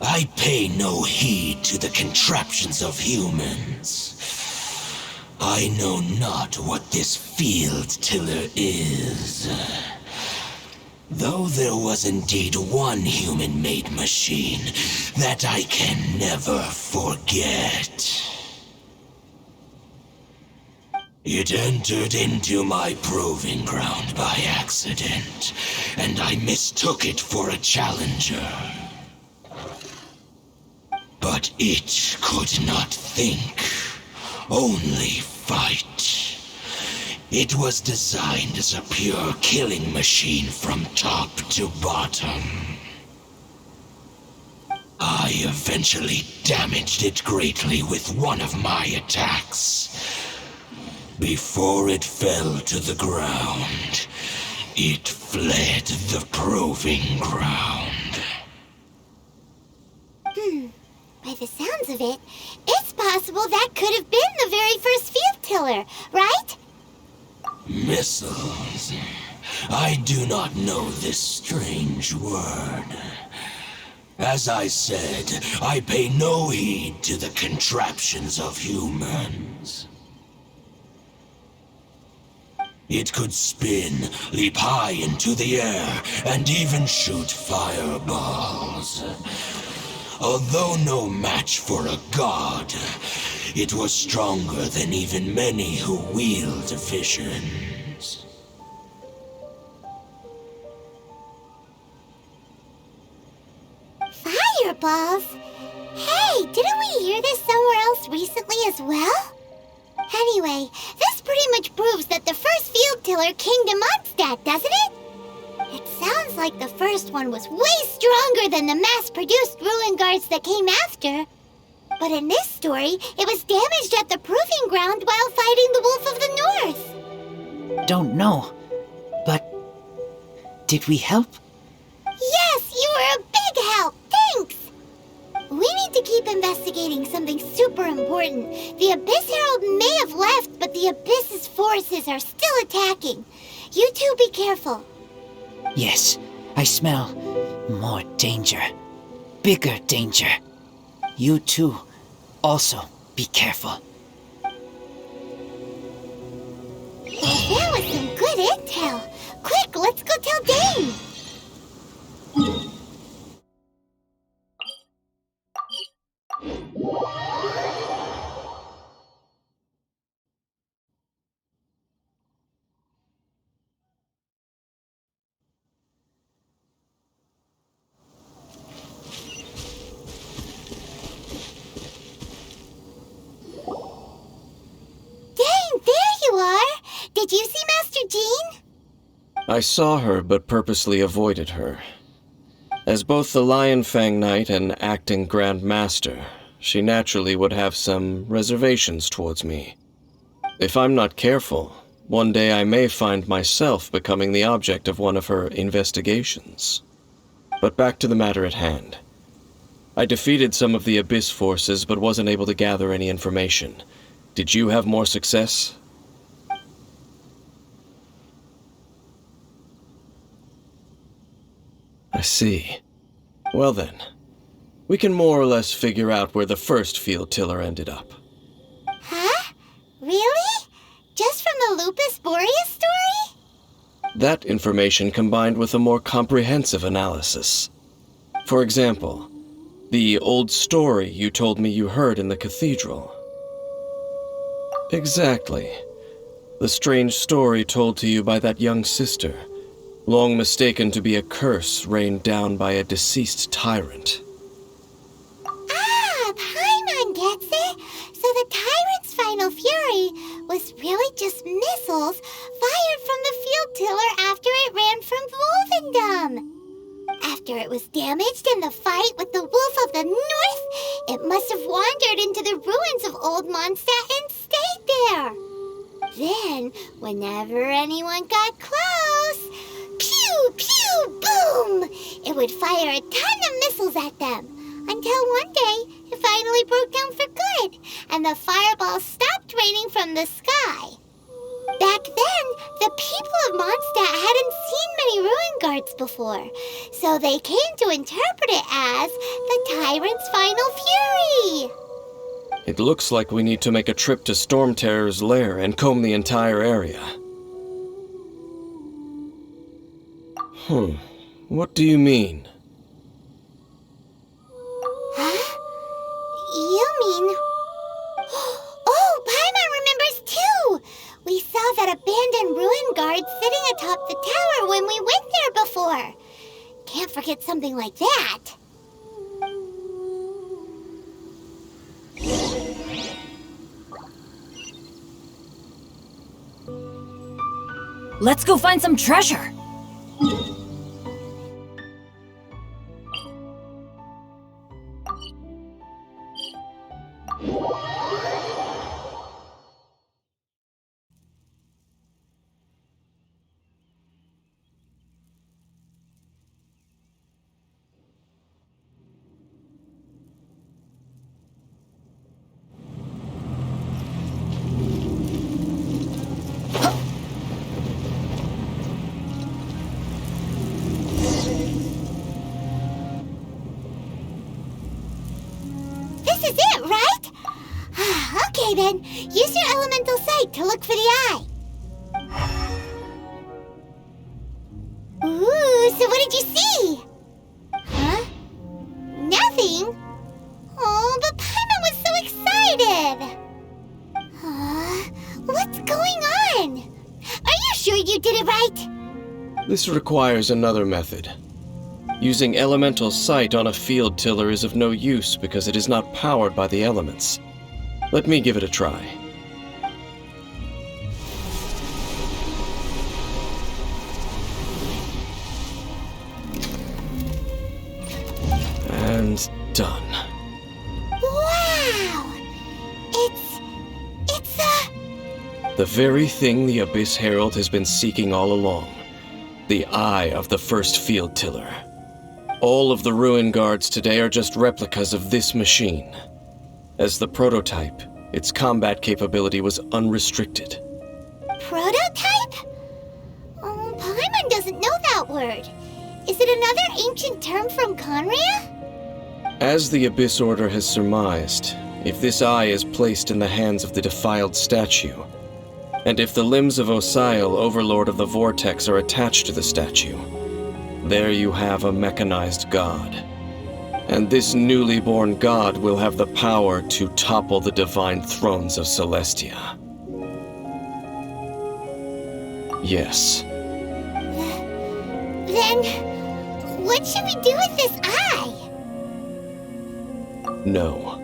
I pay no heed to the contraptions of humans. I know not what this field tiller is. Though there was indeed one human-made machine that I can never forget. It entered into my proving ground by accident, and I mistook it for a challenger. But it could not think, only fight. It was designed as a pure killing machine from top to bottom. I eventually damaged it greatly with one of my attacks. Before it fell to the ground, it fled the proving ground. By the sounds of it, it's possible that could have been the very first field tiller, right? Missiles. I do not know this strange word. As I said, I pay no heed to the contraptions of humans. It could spin, leap high into the air, and even shoot fireballs. Although no match for a god, it was stronger than even many who wield visions. fireballs? Hey, didn't we hear this somewhere else recently as well? Anyway, this pretty much proves that the first field tiller came to Mondstadt, doesn't it? It sounds like the first one was way stronger than the mass-produced ruin guards that came after. But in this story, it was damaged at the proving ground while fighting the Wolf of the North. Don't know, but did we help? Yes, you were a big help. Thanks. We need to keep investigating something super important. The Abyss Herald may have left, but the Abyss's forces are still attacking. You two be careful. Yes, I smell more danger. Bigger danger. You too, also be careful. Well, that was some good intel. Quick, let's go tell Dane. Dane, there you are. Did you see Master Jean? I saw her, but purposely avoided her. As both the Lion Fang Knight and acting Grand Master, she naturally would have some reservations towards me. If I'm not careful, one day I may find myself becoming the object of one of her investigations. But back to the matter at hand. I defeated some of the Abyss forces, but wasn't able to gather any information. Did you have more success? I see. Well then, we can more or less figure out where the first field tiller ended up. Huh? Really? Just from the Lupus Boreas story? That information combined with a more comprehensive analysis. For example, the old story you told me you heard in the cathedral. Exactly. The strange story told to you by that young sister, long mistaken to be a curse rained down by a deceased tyrant. Ah, Paimon gets it. So the tyrant's final fury was really just missiles fired from the field tiller after it ran from Wolvendom. After it was damaged in the fight with the Wolf of the North, it must have wandered into the ruins of Old Mondstadt and stayed there. Then, whenever anyone got close, pew, pew, boom! It would fire a ton of missiles at them, until one day it finally broke down for good, and the fireballs stopped raining from the sky. Back then, the people of Mondstadt hadn't seen many ruin guards before, so they came to interpret it as the tyrant's final fury. It looks like we need to make a trip to Storm Terror's lair and comb the entire area. What do you mean? Huh? You mean... Oh, Paimon remembers too! We saw that abandoned ruin guard sitting atop the tower when we went there before. Can't forget something like that. Let's go find some treasure! This is it, right? Okay then, use your elemental sight to look for the eye. Ooh, so what did you see? Huh? Nothing? Oh, but Paimon was so excited. What's going on? Are you sure you did it right? This requires another method. Using elemental sight on a field tiller is of no use because it is not powered by the elements. Let me give it a try. And done. Wow! It's the very thing the Abyss Herald has been seeking all along. The eye of the first field tiller. All of the ruin guards today are just replicas of this machine. As the prototype, its combat capability was unrestricted. Prototype? Oh, Paimon doesn't know that word. Is it another ancient term from Conria? As the Abyss Order has surmised, if this eye is placed in the hands of the defiled statue, and if the limbs of Osiel, Overlord of the Vortex, are attached to the statue, there you have a mechanized god. And this newly born god will have the power to topple the divine thrones of Celestia. Yes. Then, what should we do with this eye? No.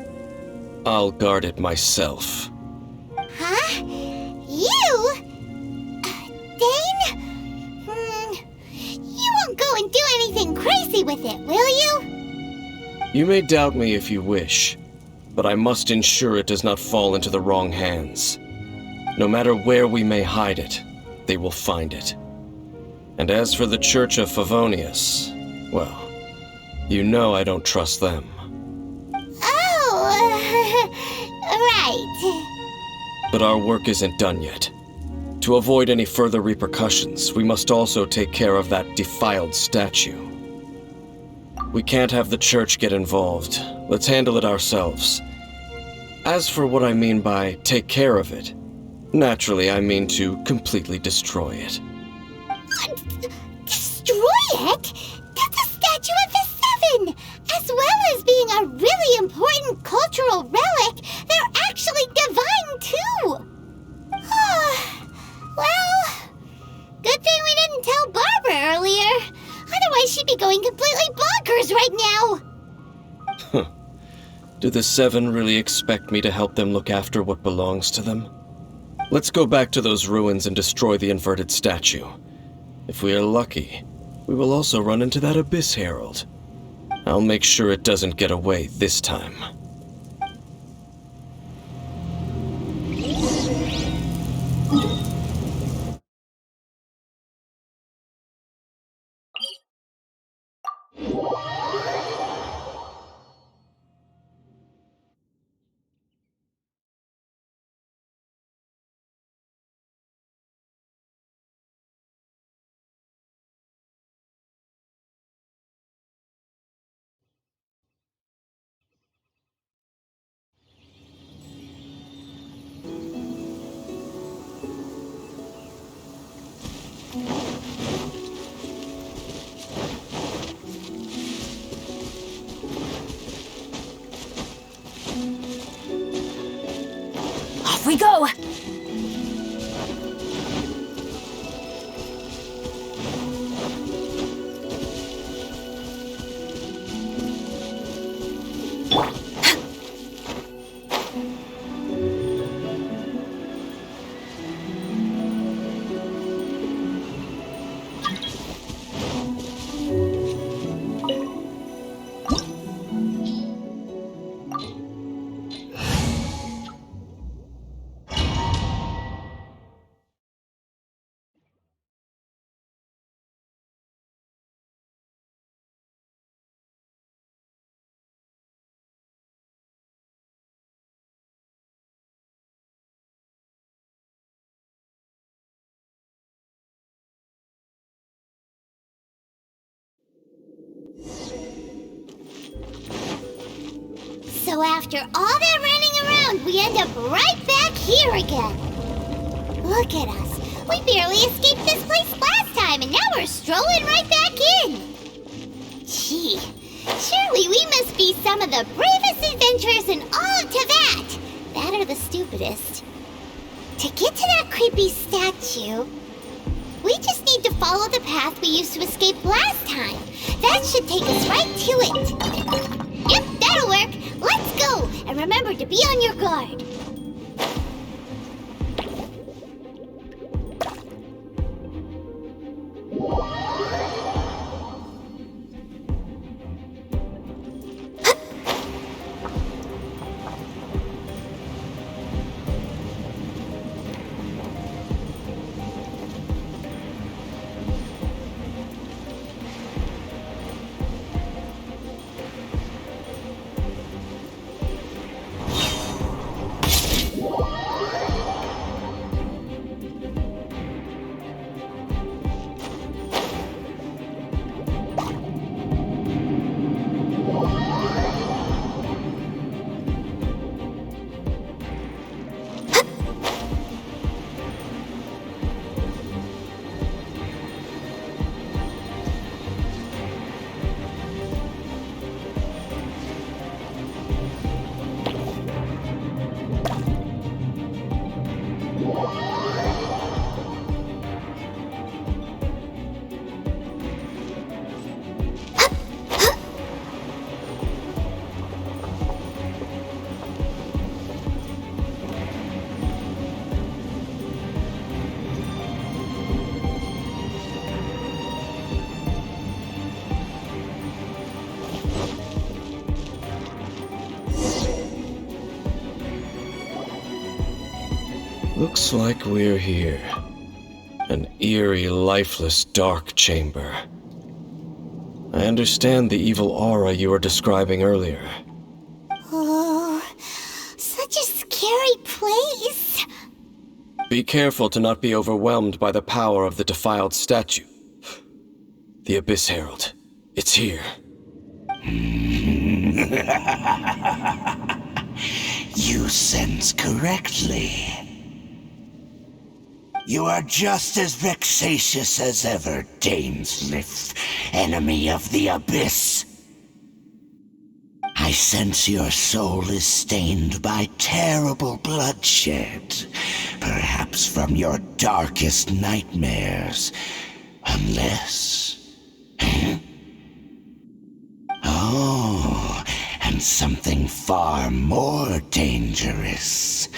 I'll guard it myself. Huh? You? Dane? You won't go and do anything crazy with it, will you? You may doubt me if you wish, but I must ensure it does not fall into the wrong hands. No matter where we may hide it, they will find it. And as for the Church of Favonius, well, you know I don't trust them. Oh, right. But our work isn't done yet. To avoid any further repercussions, we must also take care of that defiled statue. We can't have the church get involved. Let's handle it ourselves. As for what I mean by take care of it, naturally I mean to completely destroy it. Destroy it? That's a statue of the Seven! As well as being a really important cultural relic, they're actually divine too! Well, good thing we didn't tell Barbara earlier. Otherwise she'd be going completely bonkers right now! Do the Seven really expect me to help them look after what belongs to them? Let's go back to those ruins and destroy the inverted statue. If we are lucky, we will also run into that Abyss Herald. I'll make sure it doesn't get away this time. Off we go! So after all that running around, we end up right back here again. Look at us. We barely escaped this place last time, and now we're strolling right back in. Gee, surely we must be some of the bravest adventurers in all of Teyvat. That or the stupidest. To get to that creepy statue, We just need to follow the path we used to escape last time. That should take us right to it. Yep, that'll work. Let's go. And remember to be on your guard. Looks like we're here. An eerie, lifeless, dark chamber. I understand the evil aura you were describing earlier. Oh, such a scary place. Be careful to not be overwhelmed by the power of the defiled statue. The Abyss Herald. It's here. You sense correctly. You are just as vexatious as ever, Dainsleif, enemy of the Abyss. I sense your soul is stained by terrible bloodshed, perhaps from your darkest nightmares, unless... Oh, and something far more dangerous.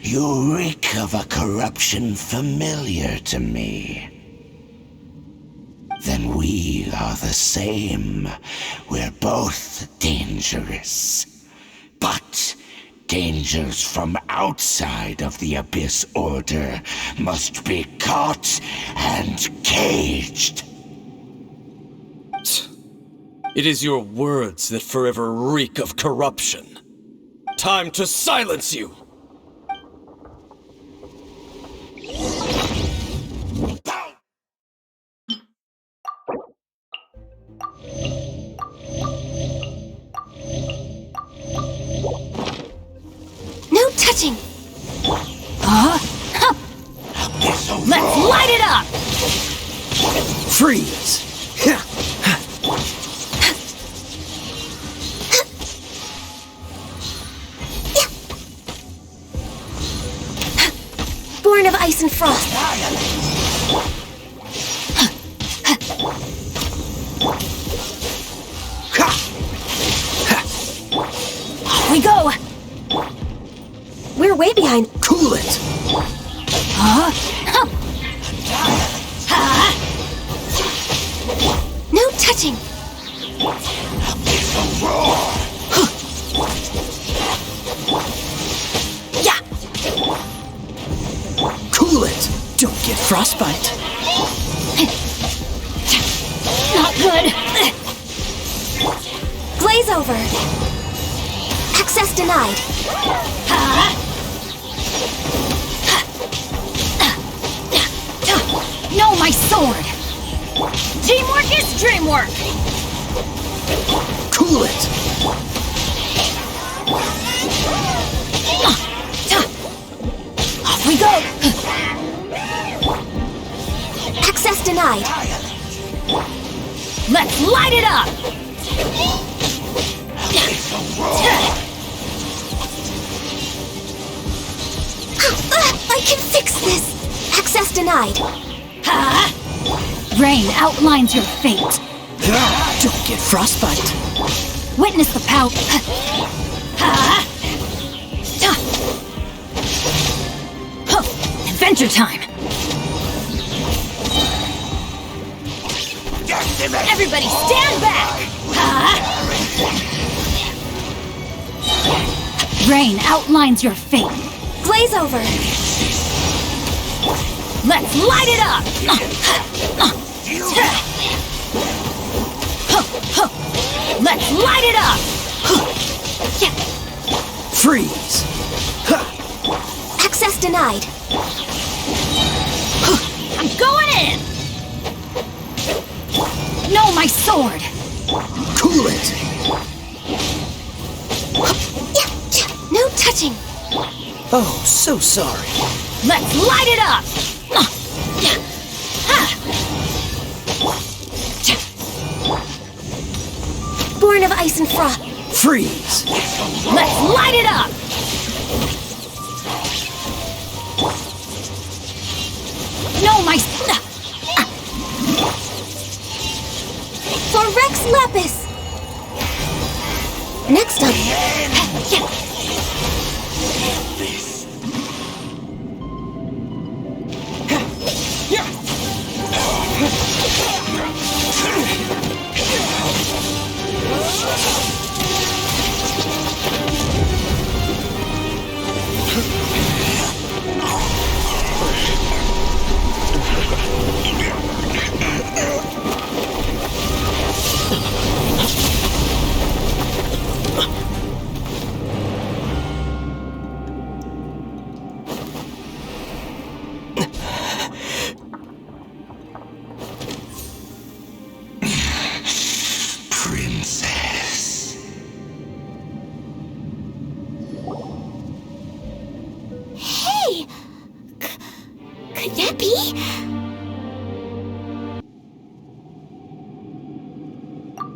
You reek of a corruption familiar to me. Then we are the same. We're both dangerous. But dangers from outside of the Abyss Order must be caught and caged. It is your words that forever reek of corruption. Time to silence you! No touching! Let's light it up! Freeze! Born of ice and frost. Off we go! We're way behind. Cool it! No touching! Yeah! Cool it! Don't get frostbite. Not good! Glaze over. Access denied. No, my sword! Teamwork is dreamwork! Cool it! Off we go! Access denied. Let's light it up! I can fix this. Access denied. Rain outlines your fate. Don't get frostbite. Witness the power. Adventure time. Everybody stand back! Rain outlines your fate. Glaze over. Let's light it up! Let's light it up! Freeze. Access denied. I'm going in! No, my sword! Cool it. No touching. Oh, so sorry. Let's light it up! Born of ice and froth. Freeze. Let's light it up! No, my... For Rex Lapis. Next up. Princess. Hey! Could that be?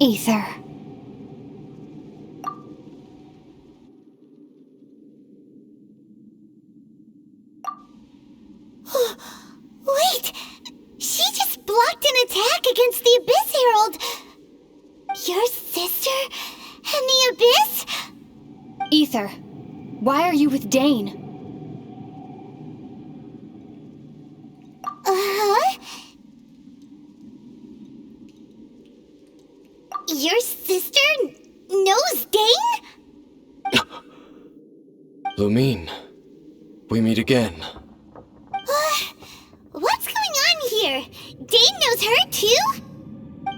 Aether. Wait! She just blocked an attack against the Abyss Herald! Your sister and the Abyss? Aether, why are you with Dane? Uh-huh. Your sister knows Dane? Lumine, we meet again. What's going on here? Dane knows her too?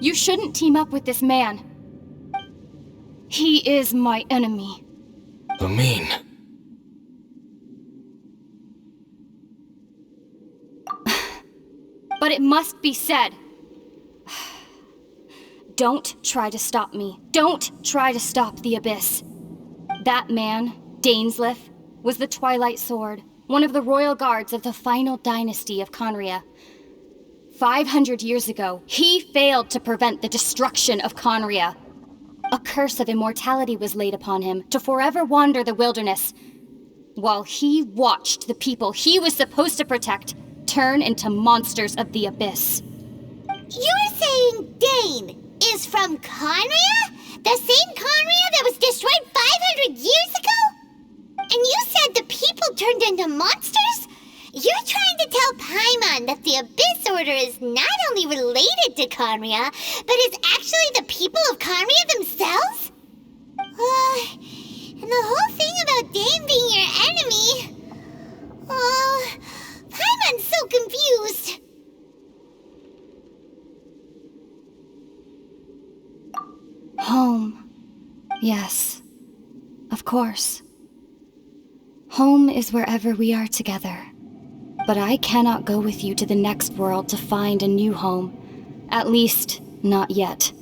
You shouldn't team up with this man. He is my enemy. Lumine. But it must be said. Don't try to stop me. Don't try to stop the Abyss. That man, Dainsleif, was the Twilight Sword, one of the royal guards of the final dynasty of Conria. 500 years ago, he failed to prevent the destruction of Conria. A curse of immortality was laid upon him to forever wander the wilderness, while he watched the people he was supposed to protect turn into monsters of the Abyss. You're saying Dane is from Conria? The same Conria that was destroyed 500 years ago? And you said the people turned into monsters? You're trying to tell Paimon that the Abyss Order is not only related to Conria, but is actually the people of Conria themselves? And the whole thing about Dane being your enemy... Paimon's so confused. Home. Yes. Of course. Home is wherever we are together. But I cannot go with you to the next world to find a new home. At least, not yet.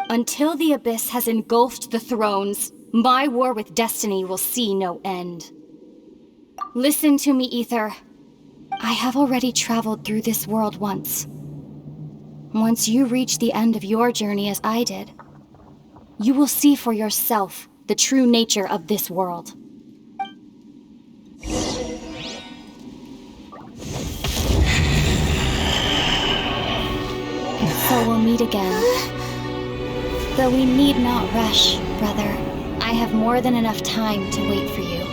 Until the Abyss has engulfed the thrones, my war with destiny will see no end. Listen to me, Aether. I have already traveled through this world once. Once you reach the end of your journey as I did, you will see for yourself the true nature of this world. So we'll meet again. Though we need not rush, brother. I have more than enough time to wait for you.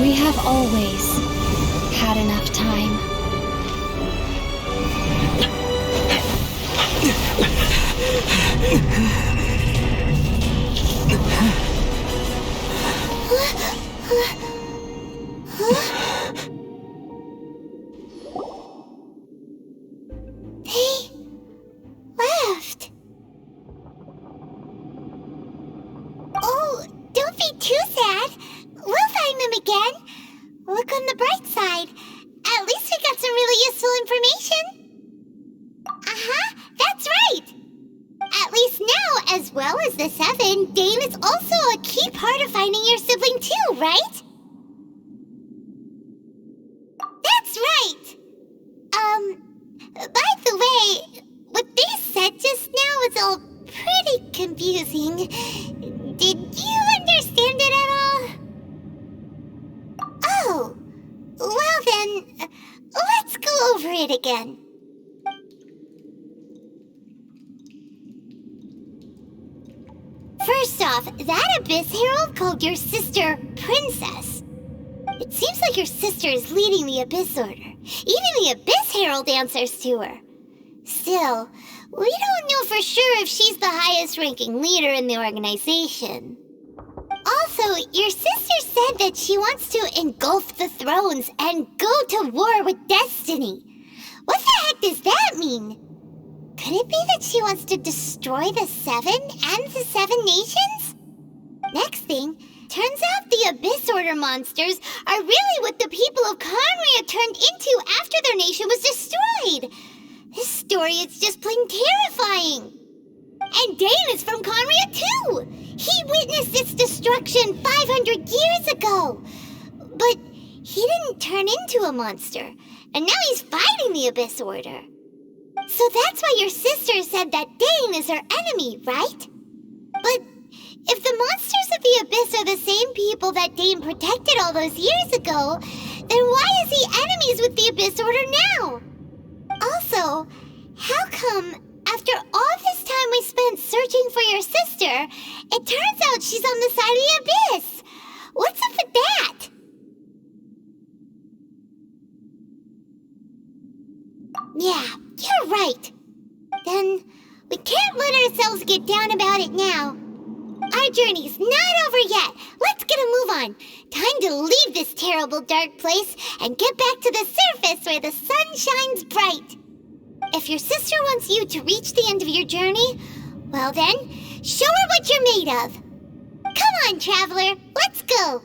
We have always had enough time. They left. Oh, don't be too sad. We'll find them again. Look on the bright side. At least we got some really useful information. That's right. At least now, as well as the Seven, Dane is also a key part of finding your sibling too, right? That's right. By the way, what they said just now was all pretty confusing. Did you understand it at all? Oh, well then, let's go over it again. First off, that Abyss Herald called your sister Princess. It seems like your sister is leading the Abyss Order. Even the Abyss Herald answers to her. Still, we don't know for sure if she's the highest-ranking leader in the organization. Also, your sister said that she wants to engulf the thrones and go to war with Destiny. What the heck does that mean? Could it be that she wants to destroy the Seven and the Seven Nations? Next thing, turns out the Abyss Order monsters are really what the people of Conria turned into after their nation was destroyed. This story is just plain terrifying. And Dane is from Conria too. He witnessed its destruction 500 years ago. But he didn't turn into a monster, and now he's fighting the Abyss Order. So that's why your sister said that Dane is her enemy, right? But if the monsters of the Abyss are the same people that Dane protected all those years ago, then why is he enemies with the Abyss Order now? Also, how come after all this time we spent searching for your sister, it turns out she's on the side of the Abyss? What's up with that? Yeah, you're right. Then we can't let ourselves get down about it now. Our journey's not over yet. Let's get a move on. Time to leave this terrible dark place and get back to the surface where the sun shines bright. If your sister wants you to reach the end of your journey, well then, show her what you're made of. Come on, traveler, let's go.